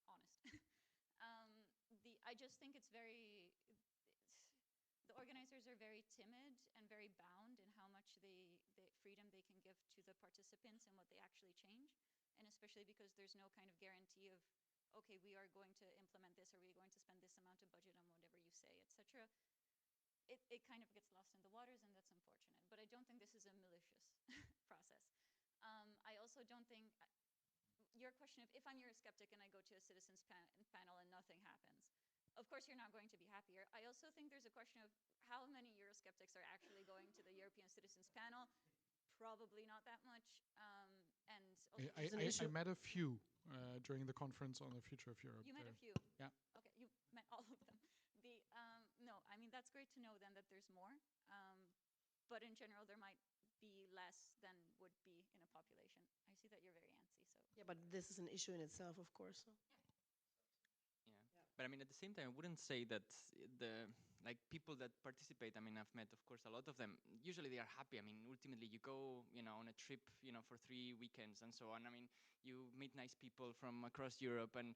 honest. I just think it's very. The organizers are very timid and very bound in how much the freedom they can give to the participants and what they actually change, and especially because there's no kind of guarantee of, okay, we are going to implement this, or we're going to spend this amount of budget on whatever you say, etc. It kind of gets lost in the waters, and that's unfortunate. But I don't think this is a malicious process. I also don't think, your question of if I'm Eurosceptic and I go to a citizens panel and nothing happens, of course you're not going to be happier. I also think there's a question of how many Eurosceptics are actually going to the European citizens panel. Probably not that much. And I met a few during the conference on the future of Europe. You met a few? Yeah. Okay, you met all of them. No, I mean, that's great to know then that there's more. But in general, there might be less than would be in a population. I see that you're very antsy, so. Yeah, but this is an issue in itself, of course. So. Yeah. But I mean, at the same time, I wouldn't say that the people that participate, I mean, I've met, of course, a lot of them. Usually they are happy. I mean, ultimately you go, on a trip, for 3 weekends and so on. I mean, you meet nice people from across Europe, and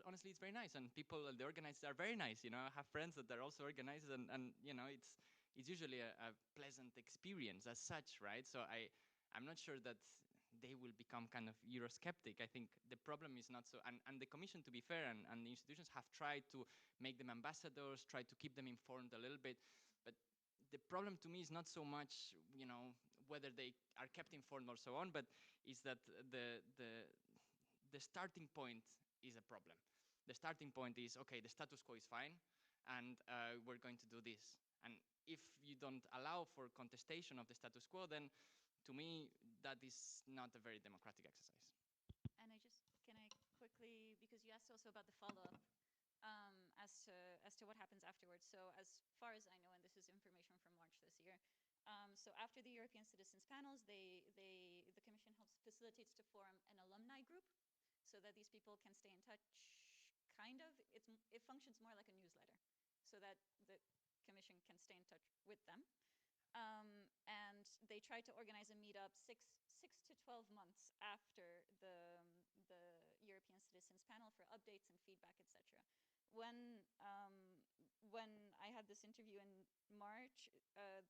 honestly, it's very nice. And people, the organizers are very nice. I have friends that are also organizers, and it's usually a pleasant experience as such, right? So I'm not sure that they will become kind of Eurosceptic. I think the problem is not so, and the Commission, to be fair, and the institutions have tried to make them ambassadors, try to keep them informed a little bit, but the problem to me is not so much, whether they are kept informed or so on, but is that the starting point is a problem. The starting point is, okay, the status quo is fine, and we're going to do this. And if you don't allow for contestation of the status quo, then to me, that is not a very democratic exercise. And can I quickly, because you asked also about the follow-up as to what happens afterwards. So as far as I know, and this is information from March this year, so after the European citizens panels, the Commission facilitates to form an alumni group so that these people can stay in touch, kind of. It functions more like a newsletter so that the Commission can stay in touch with them. And they tried to organize a meetup 6 to 12 months after the European Citizens Panel for updates and feedback, etc. When I had this interview in March,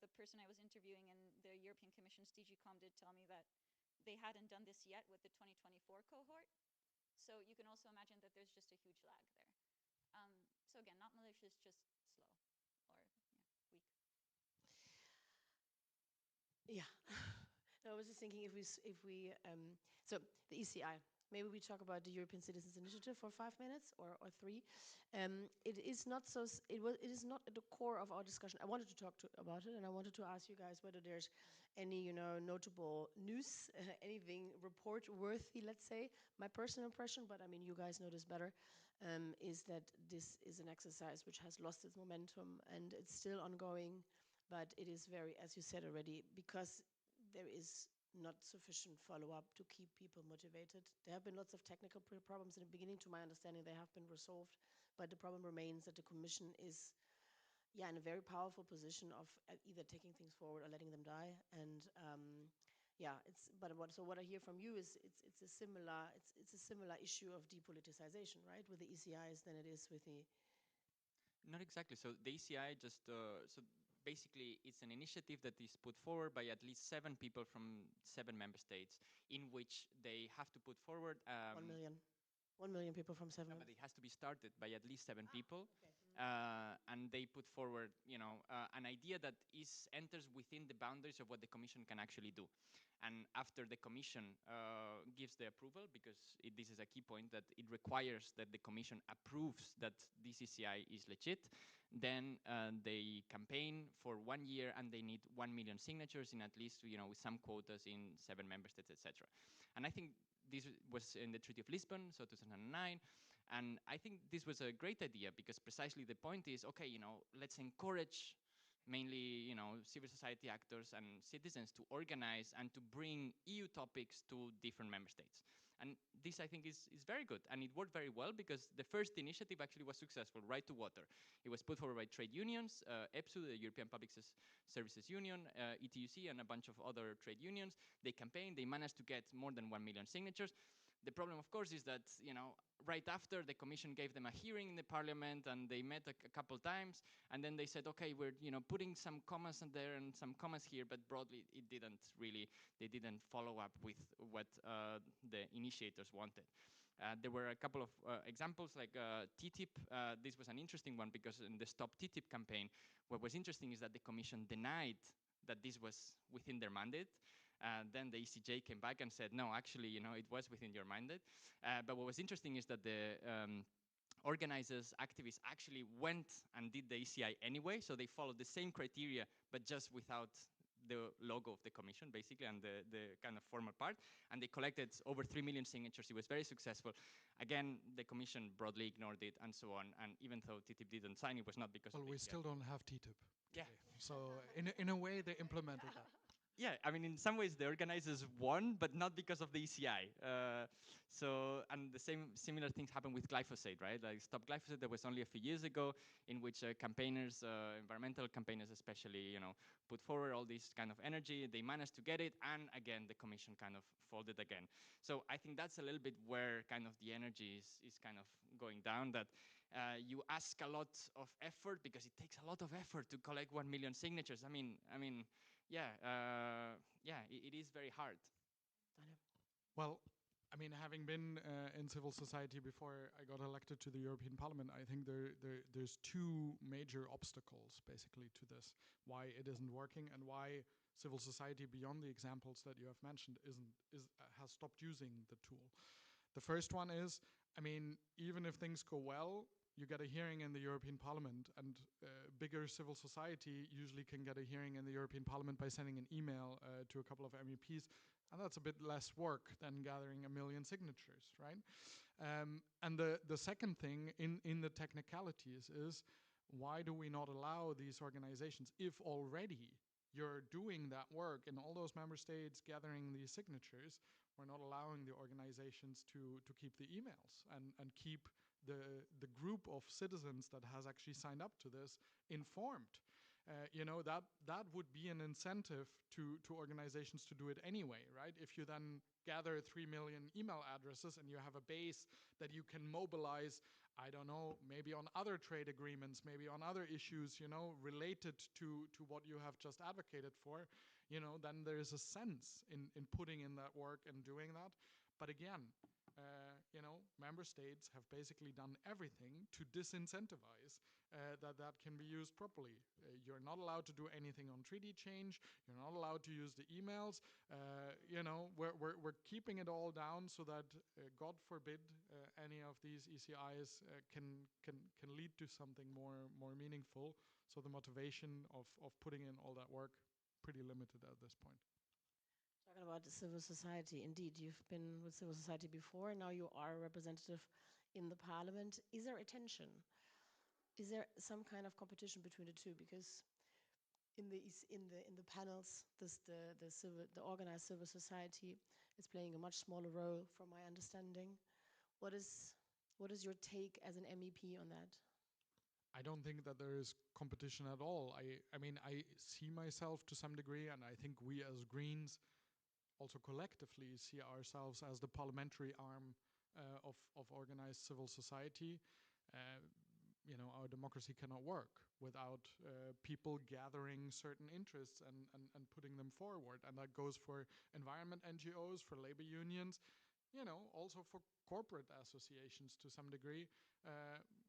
the person I was interviewing in the European Commission's DG Com did tell me that they hadn't done this yet with the 2024 cohort. So you can also imagine that there's just a huge lag there. So again, not malicious, just slow or weak. Yeah. No, I was just thinking so the ECI, maybe we talk about the European Citizens Initiative for 5 minutes or 3. It is not it is not at the core of our discussion. I wanted to talk about it, and I wanted to ask you guys whether there's any, notable news, anything report worthy, let's say. My personal impression, but I mean, you guys know this better, is that this is an exercise which has lost its momentum and it's still ongoing. But it is very, as you said already, because there is not sufficient follow-up to keep people motivated. There have been lots of technical problems in the beginning. To my understanding, they have been resolved, but the problem remains that the Commission is, in a very powerful position of either taking things forward or letting them die. And so what I hear from you is it's a similar issue of depoliticization, right, with the ECIs than it is with the. Not exactly. So the ECI just so basically it's an initiative that is put forward by at least 7 people from 7 member states, in which they have to put forward 1 million. 1 million people from 7. No, but it has to be started by at least 7 people. Okay. And they put forward, an idea that enters within the boundaries of what the Commission can actually do. And after the Commission gives the approval, because this is a key point, that it requires that the Commission approves that this ECI is legit, then they campaign for 1 year and they need 1 million signatures in at least, with some quotas in 7 member states, etc. And I think this was in the Treaty of Lisbon, so 2009. And I think this was a great idea because precisely the point is, okay, let's encourage mainly, civil society actors and citizens to organize and to bring EU topics to different member states. And this, I think, is very good. And it worked very well because the first initiative actually was successful, Right to Water. It was put forward by trade unions, EPSU, the European Public Services Union, ETUC, and a bunch of other trade unions. They campaigned, they managed to get more than 1 million signatures. The problem, of course, is that, right after the Commission gave them a hearing in the Parliament and they met a couple times, and then they said, okay, we're, putting some commas in there and some commas here, but broadly it didn't really, they didn't follow up with what the initiators wanted. There were a couple of examples like TTIP. This was an interesting one because in the Stop TTIP campaign, what was interesting is that the Commission denied that this was within their mandate. Then the ECJ came back and said, no, actually, it was within your mandate. But what was interesting is that the organizers, activists actually went and did the ECI anyway, so they followed the same criteria, but just without the logo of the Commission, basically, and the kind of formal part. And they collected over 3 million signatures. It was very successful. Again, the Commission broadly ignored it and so on. And even though TTIP didn't sign, it was not because of the we ECI. still don't have TTIP. Yeah. So in a way, they implemented that. Yeah, I mean, in some ways the organizers won, but not because of the ECI. And the similar things happened with glyphosate, right? Like Stop Glyphosate, that was only a few years ago, in which campaigners, environmental campaigners especially, put forward all this kind of energy. They managed to get it, and again, the Commission kind of folded again. So I think that's a little bit where kind of the energy is kind of going down, that you ask a lot of effort, because it takes a lot of effort to collect 1 million signatures. I mean, it is very hard. Well, I mean, having been in civil society before I got elected to the European Parliament, I think there's 2 major obstacles, basically, to this. Why it isn't working and why civil society, beyond the examples that you have mentioned, has stopped using the tool. The first one is, I mean, even if things go well, you get a hearing in the European Parliament, and bigger civil society usually can get a hearing in the European Parliament by sending an email to a couple of MEPs, and that's a bit less work than gathering 1 million signatures, right? And the second thing in the technicalities is, why do we not allow these organizations, if already you're doing that work in all those member states, gathering these signatures, we're not allowing the organizations to keep the emails and keep the group of citizens that has actually signed up to this informed. That would be an incentive to organizations to do it anyway, right? If you then gather 3 million email addresses and you have a base that you can mobilize, I don't know, maybe on other trade agreements, maybe on other issues, related to what you have just advocated for, then there is a sense in putting in that work and doing that. But again, member states have basically done everything to disincentivize that can be used properly. You're not allowed to do anything on treaty change. You're not allowed to use the emails. We're keeping it all down so that, God forbid, any of these ECIs can lead to something more meaningful. So the motivation of putting in all that work, pretty limited at this point. Talking about the civil society, indeed, you've been with civil society before. Now you are a representative in the parliament. Is there a tension? Is there some kind of competition between the two? Because in the panels, the organized civil society is playing a much smaller role, from my understanding. What is your take as an MEP on that? I don't think that there is competition at all. I mean, I see myself to some degree, and I think we as Greens also collectively see ourselves as the parliamentary arm of organized civil society. Our democracy cannot work without people gathering certain interests and putting them forward. And that goes for environment NGOs, for labor unions, also for corporate associations to some degree.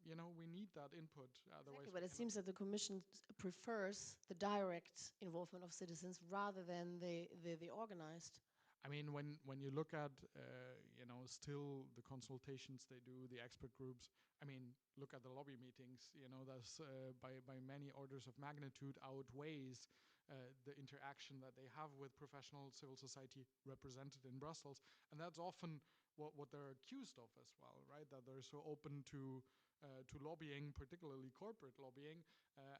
We need that input. Otherwise, exactly, but it seems that the Commission prefers the direct involvement of citizens rather than the organized. I mean, when you look at, still the consultations they do, the expert groups, I mean, look at the lobby meetings, that's by many orders of magnitude outweighs the interaction that they have with professional civil society represented in Brussels. And that's often what they're accused of as well, right? That they're so open to lobbying, particularly corporate lobbying,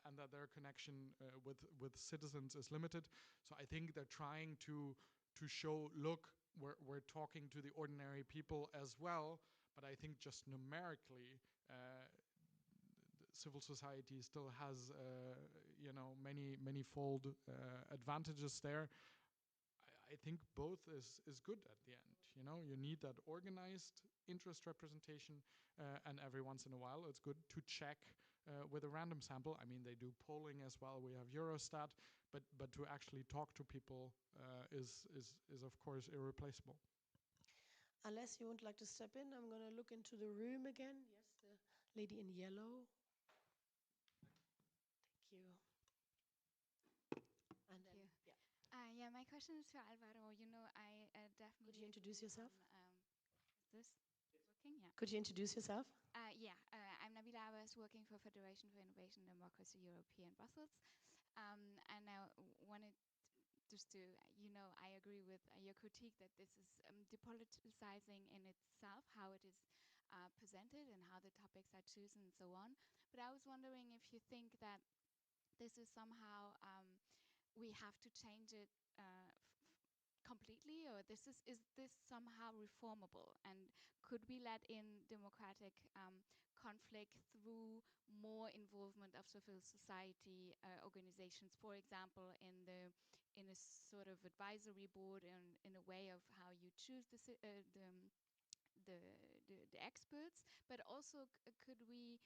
and that their connection with citizens is limited. So I think they're trying to show, look, we're talking to the ordinary people as well, but I think just numerically, civil society still has, many-fold advantages there. I think both is good at the end. You need that organized interest representation, and every once in a while it's good to check with a random sample. I mean, they do polling as well. We have Eurostat, but to actually talk to people is of course irreplaceable. Unless you would like to step in, I'm going to look into the room again. Yes, the lady in yellow. Thank you. And then, yeah, my question is for Alvaro. I definitely. Could you introduce yourself? Is this working? Yeah. Could you introduce yourself? I'm Nabila. I was working for Federation for Innovation and Democracy Europe here in Brussels, and I wanted just to, I agree with your critique that this is depoliticizing in itself, how it is presented and how the topics are chosen and so on. But I was wondering if you think that this is somehow we have to change it completely, or is this somehow reformable, and could we let in democratic conflict through more involvement of civil society organizations, for example, in a sort of advisory board, in a way of how you choose the experts, but also could we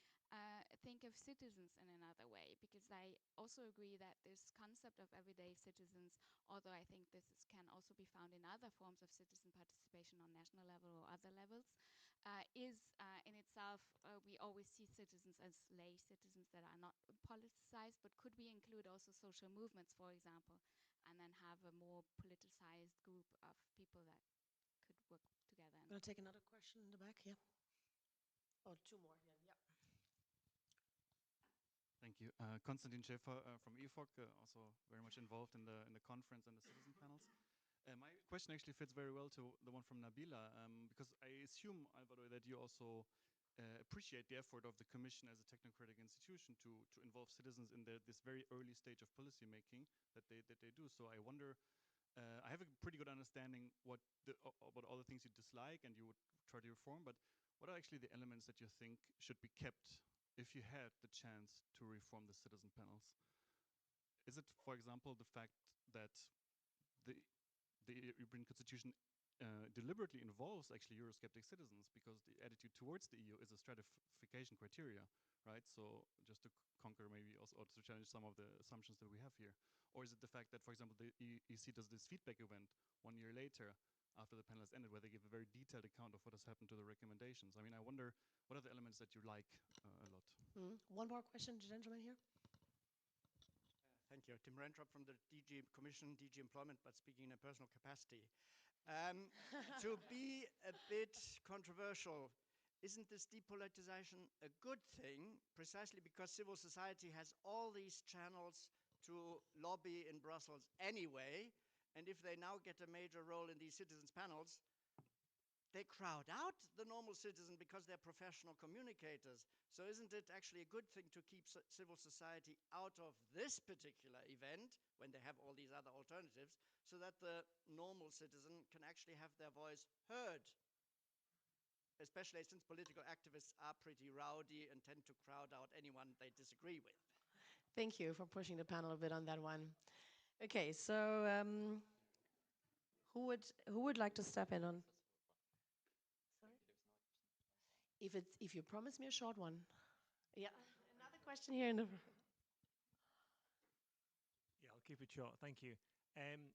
think of citizens in another way? Because I also agree that this concept of everyday citizens, although I think this can also be found in other forms of citizen participation on national level or other levels, is in itself, we always see citizens as lay citizens that are not politicized, but could we include also social movements, for example, and then have a more politicized group of people that could work together? I'm going to take another question in the back here. Oh, two more. Yeah. Thank you. Konstantin Schäfer from EFOC, also very much involved in the conference and the citizen panels. My question actually fits very well to the one from Nabila, because I assume, Alvaro, that you also appreciate the effort of the Commission as a technocratic institution to involve citizens in this very early stage of policy making that they do. So I wonder, I have a pretty good understanding about all the things you dislike and you would try to reform, but what are actually the elements that you think should be kept if you had the chance to reform the citizen panels? Is it, for example, the fact that the European Constitution deliberately involves actually Eurosceptic citizens because the attitude towards the EU is a stratification criteria, right? So just to conquer maybe also to challenge some of the assumptions that we have here. Or is it the fact that, for example, the EC does this feedback event 1 year later after the panel has ended where they give a very recommendations. I mean, I wonder what are the elements that you like a lot? One more question, gentleman here. Thank you. Tim Rentrop from the DG Commission, DG Employment, but speaking in a personal capacity. To be a bit controversial, isn't this depoliticization a good thing precisely because civil society has all these channels to lobby in Brussels anyway, and if they now get a major role in these citizens' panels, they crowd out the normal citizen because they're professional communicators. So isn't it actually a good thing to keep civil society out of this particular event when they have all these other alternatives so that the normal citizen can actually have their voice heard? Especially since political activists are pretty rowdy and tend to crowd out anyone they disagree with. Thank you for pushing the panel a bit on that one. Okay, so who would like to step in on? Sorry? If you promise me a short one. Yeah, another question here in the room. Yeah, I'll keep it short. Thank you.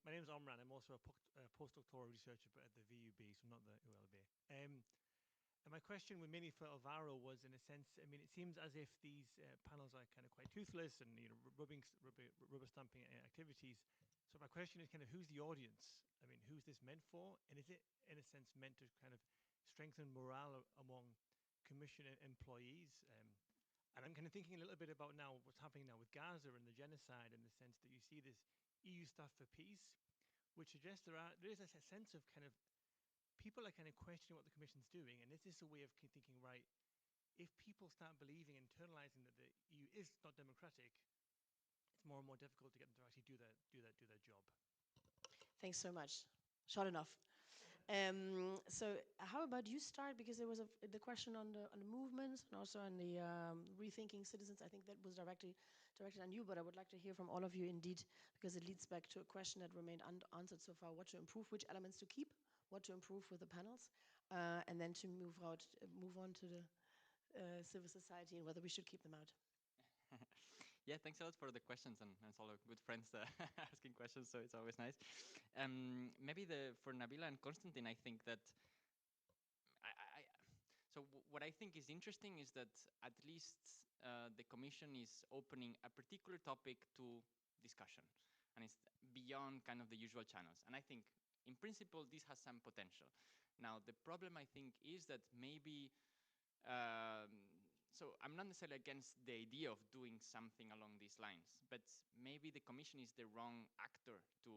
My name is Omran. I'm also a postdoctoral researcher at the VUB, so not the ULB. And my question with mainly for Alvaro was, in a sense, I mean, it seems as if these panels are kind of quite toothless and rubber stamping activities. So my question is kind of who's the audience? I mean, who's this meant for? And is it, in a sense, meant to kind of strengthen morale among Commission employees? And I'm kind of thinking a little bit about now what's happening now with Gaza and the genocide, in the sense that you see this EU stuff for peace, which suggests there is a sense of kind of people are kind of questioning what the Commission's doing, and is this a way of thinking, right, if people start believing, internalizing that the EU is not democratic, it's more and more difficult to get them to actually do their job. Thanks so much. Short enough. So how about you start, because there was the question on the movements and also on the rethinking citizens. I think that was directed on you, but I would like to hear from all of you indeed, because it leads back to a question that remained unanswered so far: what to improve, which elements to keep, what to improve with the panels, and then to move on to the civil society and whether we should keep them out. Yeah, thanks a lot for the questions, and it's all good friends asking questions, so it's always nice. Maybe for Nabila and Konstantin, I think that so what I think is interesting is that at least the Commission is opening a particular topic to discussion, and it's beyond kind of the usual channels. And I think, in principle, this has some potential. Now, the problem, I think, is that maybe so I'm not necessarily against the idea of doing something along these lines, but maybe the Commission is the wrong actor to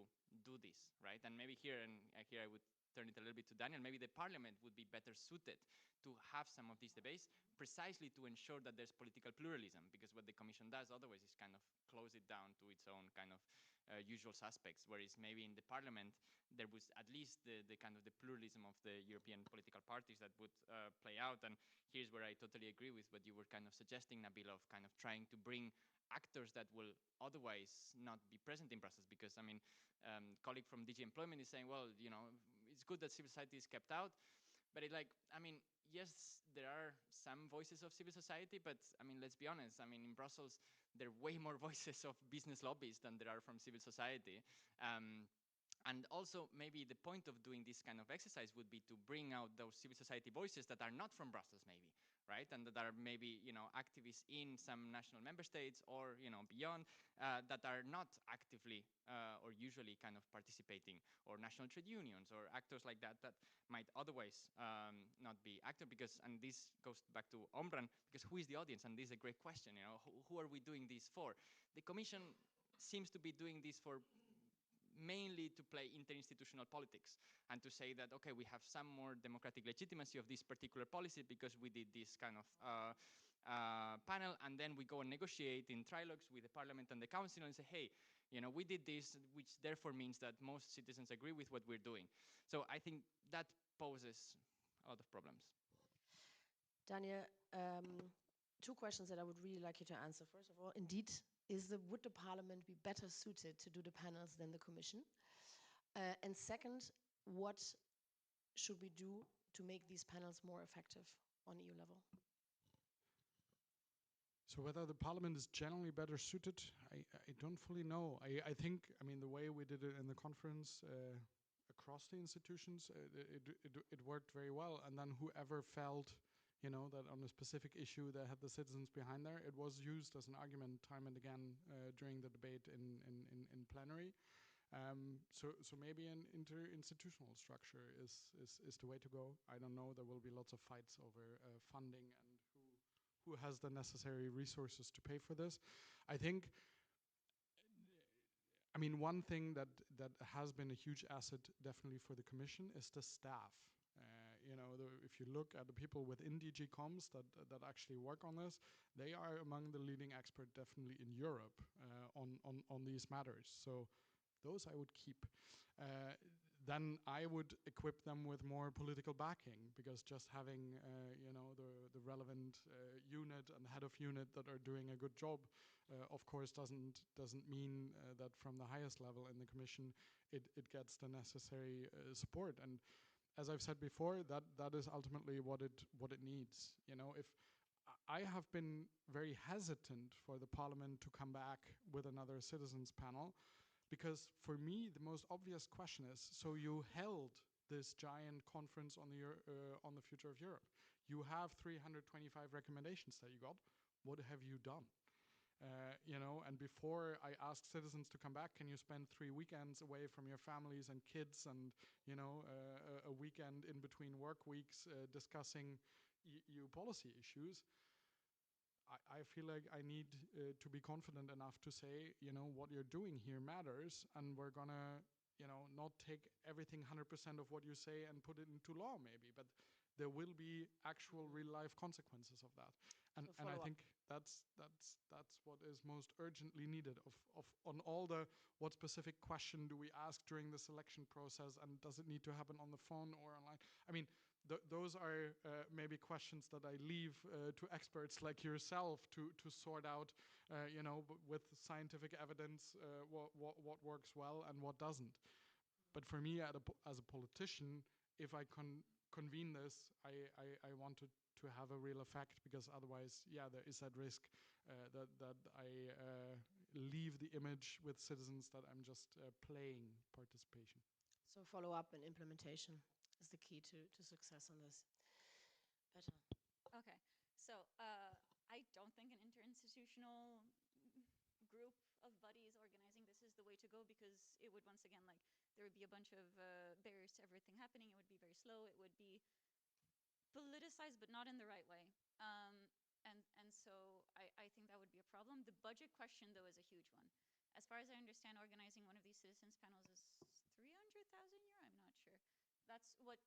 do this, right? And maybe here I would turn it a little bit to Daniel, maybe the Parliament would be better suited to have some of these debates precisely to ensure that there's political pluralism, because what the Commission does otherwise is kind of close it down to its own kind of usual suspects, whereas maybe in the Parliament there was at least the kind of the pluralism of the European political parties that would play out. And here's where I totally agree with what you were kind of suggesting, Nabila, of kind of trying to bring actors that will otherwise not be present in Brussels, because I mean, colleague from DG Employment is saying, well, you know, it's good that civil society is kept out, but I mean, yes, there are some voices of civil society, but I mean, let's be honest, I mean, in Brussels, there are way more voices of business lobbies than there are from civil society. And also, maybe the point of doing this kind of exercise would be to bring out those civil society voices that are not from Brussels, maybe, right? And that are maybe, you know, activists in some national member states or, you know, beyond, that are not actively or usually kind of participating, or national trade unions or actors like that that might otherwise not be active. Because, and this goes back to Omran, because who is the audience? And this is a great question, you know, who are we doing this for? The Commission seems to be doing this for mainly to play interinstitutional politics and to say that, okay, we have some more democratic legitimacy of this particular policy because we did this kind of panel, and then we go and negotiate in trilogues with the Parliament and the Council and say, hey, you know, we did this, which therefore means that most citizens agree with what we're doing. So I think that poses a lot of problems. Daniel, two questions that I would really like you to answer. First of all, indeed, would the Parliament be better suited to do the panels than the Commission? And second, what should we do to make these panels more effective on EU level? So whether the Parliament is generally better suited, I don't fully know. I think, I mean, the way we did it in the conference across the institutions, it worked very well. And then whoever felt, that on a specific issue they had the citizens behind there, it was used as an argument time and again during the debate in plenary. So maybe an interinstitutional structure is the way to go. I don't know. There will be lots of fights over funding and who has the necessary resources to pay for this. I think. I mean, one thing that has been a huge asset definitely for the Commission is the staff. If you look at the people within DG Comms that actually work on this, they are among the leading experts definitely in Europe on these matters. So those I would keep. Then I would equip them with more political backing, because just having the relevant unit and head of unit that are doing a good job, of course, doesn't mean that from the highest level in the Commission it gets the necessary support. And as I've said before, that is ultimately what it needs. If I have been very hesitant for the Parliament to come back with another citizens panel, because for me, the most obvious question is, so you held this giant conference on the future of Europe. You have 325 recommendations that you got. What have you done? And before I asked citizens to come back, can you spend 3 weekends away from your families and kids and, a weekend in between work weeks discussing EU policy issues? I feel like I need to be confident enough to say, what you're doing here matters, and we're gonna, not take everything 100% of what you say and put it into law maybe, but there will be actual real life consequences of that. And I think that's what is most urgently needed on all the what specific question do we ask during the selection process, and does it need to happen on the phone or online? I mean, those are maybe questions that I leave to experts like yourself to sort out, with scientific evidence, what works well and what doesn't. But for me, as a politician, if I convene this, I want to have a real effect, because otherwise, there is that risk that I leave the image with citizens that I'm just playing participation. So follow-up and implementation is the key to success on this. Better. Okay, so I don't think an interinstitutional group of buddies organizing this is the way to go, because it would, once again, there would be a bunch of barriers to everything happening. It would be very slow. It would be politicized, but not in the right way. And so I think that would be a problem. The budget question, though, is a huge one. As far as I understand, organizing one of these citizens panels is 300,000 euro. I'm not sure. That's what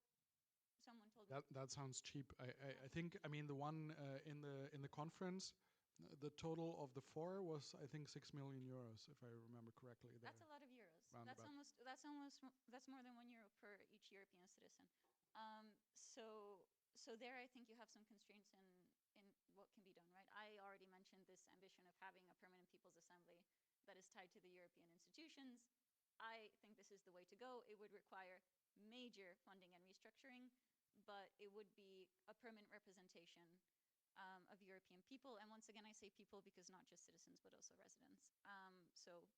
someone told me. That sounds cheap. I think, the one in the conference, the total of the 4 was, I think, 6 million euros, if I remember correctly. That's a lot of euros. Roundabout. That's more than €1 per each European citizen. So there, I think you have some constraints in what can be done, right? I already mentioned this ambition of having a permanent People's Assembly that is tied to the European institutions. I think this is the way to go. It would require major funding and restructuring, but it would be a permanent representation of European people. And once again, I say people because not just citizens, but also residents. So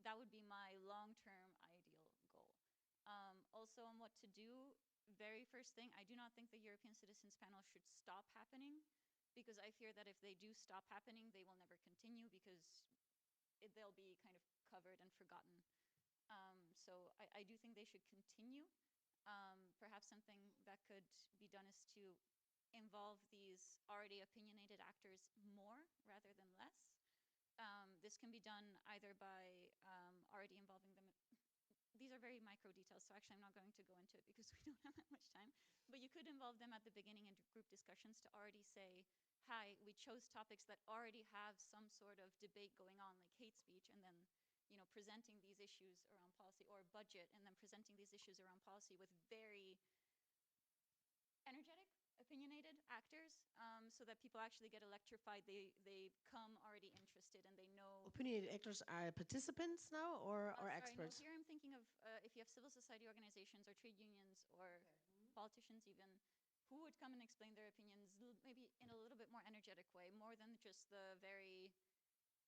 that would be my long-term ideal goal. Also on what to do, very first thing, I do not think the European Citizens Panel should stop happening, because I fear that if they do stop happening, they will never continue, because they'll be kind of covered and forgotten. So I do think they should continue. Perhaps something that could be done is to involve these already opinionated actors more rather than less. This can be done either by already involving them. These are very micro details, so actually I'm not going to go into it because we don't have that much time. But you could involve them at the beginning in group discussions to already say, hi, we chose topics that already have some sort of debate going on, like hate speech, and then presenting these issues around policy, or budget, and then presenting these issues around policy with very energetic, opinionated actors, so that people actually get electrified. They come already interested, and they know. Opinionated actors are participants now, or experts? No, here I'm thinking of if you have civil society organizations or trade unions or politicians even, who would come and explain their opinions maybe in a little bit more energetic way, more than just the very,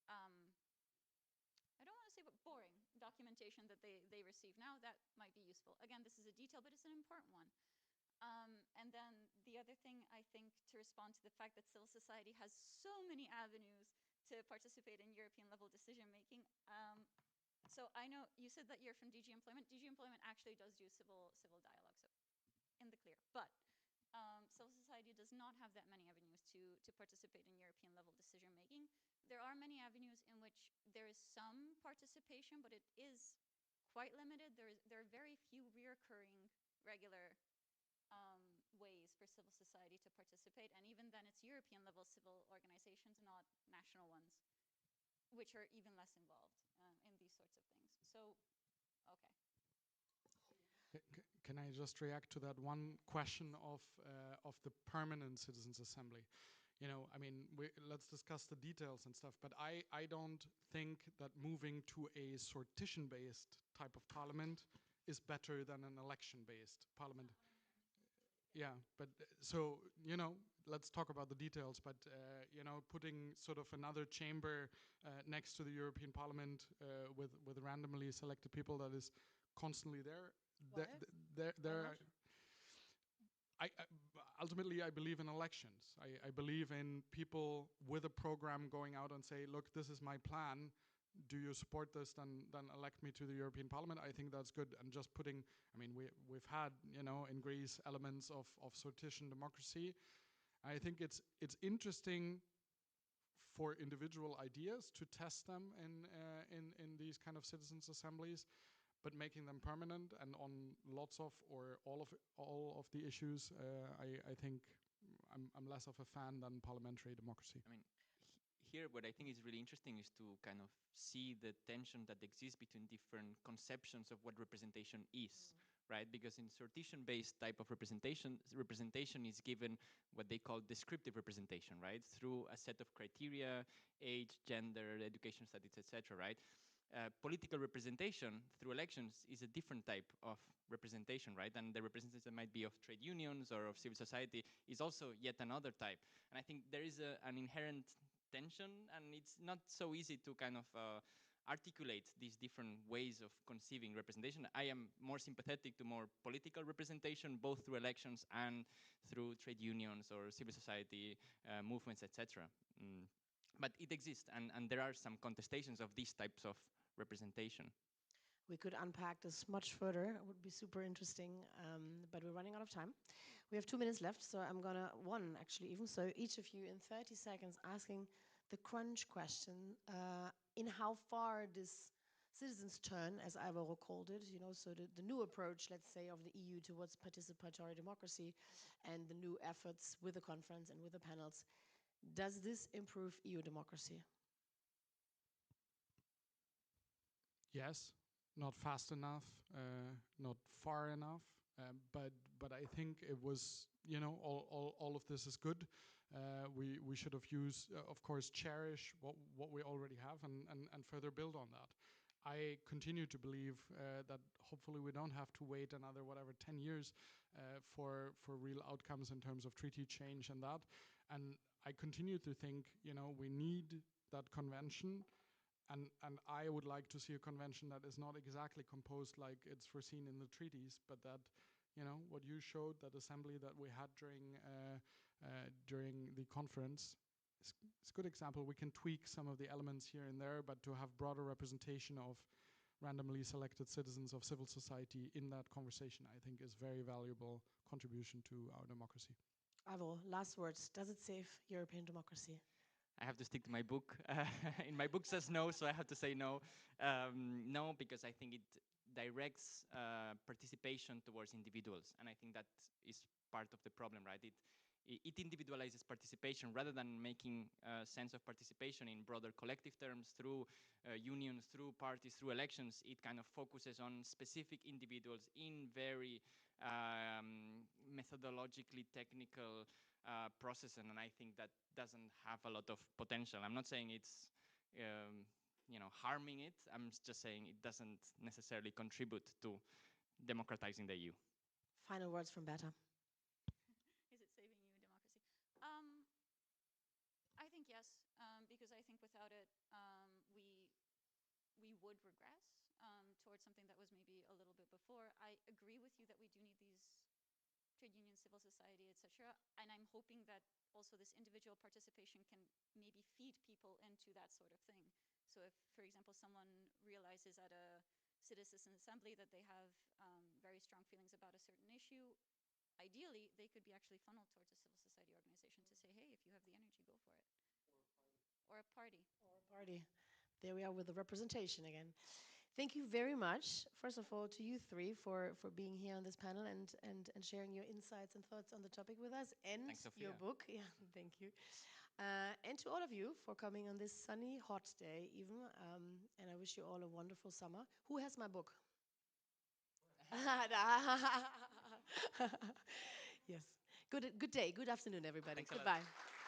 I don't want to say but boring documentation that they receive now, that might be useful. Again, this is a detail, but it's an important one. And then the other thing, I think, to respond to the fact that civil society has so many avenues to participate in European level decision making. So I know you said that you're from DG Employment. DG Employment actually does do civil dialogue, so in the clear. But civil society does not have that many avenues to participate in European level decision making. There are many avenues in which there is some participation, but it is quite limited. There are very few reoccurring regular ways for civil society to participate, and even then it's European level civil organizations, not national ones, which are even less involved in these sorts of things. So, okay. Can I just react to that one question of the permanent citizens' assembly? You know, I mean, let's discuss the details and stuff, but I don't think that moving to a sortition-based type of parliament is better than an election-based parliament. Yeah, but so, you know, let's talk about the details, but, you know, putting sort of another chamber next to the European Parliament with randomly selected people that is constantly there. Ultimately, I believe in elections. I believe in people with a program going out and say, look, this is my plan. Do you support this? Then elect me to the European Parliament. I think that's good. And just putting, I mean, we've had, you know, in Greece elements of sortition democracy. I think it's interesting for individual ideas to test them in these kind of citizens' assemblies, but making them permanent and on lots of or all of the issues, I think I'm less of a fan than parliamentary democracy. I mean, here what I think is really interesting is to kind of see the tension that exists between different conceptions of what representation is, right? Because in sortition-based type of representation is given what they call descriptive representation, right? Through a set of criteria, age, gender, education status, etc., right? Political representation through elections is a different type of representation, right? And the representation might be of trade unions or of civil society is also yet another type. And I think there is an inherent tension, and it's not so easy to kind of articulate these different ways of conceiving representation. I am more sympathetic to more political representation, both through elections and through trade unions or civil society movements, etc. But it exists, and there are some contestations of these types of representation. We could unpack this much further. It would be super interesting, but we're running out of time. We have 2 minutes left, so I'm gonna, so each of you in 30 seconds asking the crunch question, in how far this citizens' turn, as Alvaro called it, you know, so the new approach, let's say, of the EU towards participatory democracy and the new efforts with the conference and with the panels, does this improve EU democracy? Yes, not fast enough, not far enough, but I think it was, you know, all of this is good. We should have used, of course, cherish what we already have and further build on that. I continue to believe that hopefully we don't have to wait another 10 years for real outcomes in terms of treaty change and that. And I continue to think, you know, we need that convention. And I would like to see a convention that is not exactly composed like it's foreseen in the treaties, but that, you know, what you showed, that assembly that we had during the conference, is a good example. We can tweak some of the elements here and there, but to have broader representation of randomly selected citizens of civil society in that conversation, I think is very valuable contribution to our democracy. Alvaro, last words. Does it save European democracy? I have to stick to my book. In my book says no, so I have to say no. No, because I think it directs participation towards individuals, and I think that is part of the problem, right? It individualizes participation rather than making sense of participation in broader collective terms through unions, through parties, through elections. It kind of focuses on specific individuals in very methodologically technical process, and I think that doesn't have a lot of potential. I'm not saying it's you know, harming it. I'm just saying it doesn't necessarily contribute to democratizing the EU. Final words from Berta. Is it saving EU democracy? I think yes, because I think without it, we would regress. towards something that was maybe a little bit before. I agree with you that we do need these trade unions, civil society, etc. And I'm hoping that also this individual participation can maybe feed people into that sort of thing. So if, for example, someone realizes at a citizen assembly that they have very strong feelings about a certain issue, ideally, they could be actually funneled towards a civil society organization to say, hey, if you have the energy, go for it. Or a party. Or a party. There we are with the representation again. Thank you very much, first of all, to you three for being here on this panel and sharing your insights and thoughts on the topic with us and Thanks, your Sophia. book. Yeah, thank you. And to all of you for coming on this sunny, hot day even. And I wish you all a wonderful summer. Who has my book? Yes. Good day. Good afternoon, everybody. Thanks a lot. Goodbye.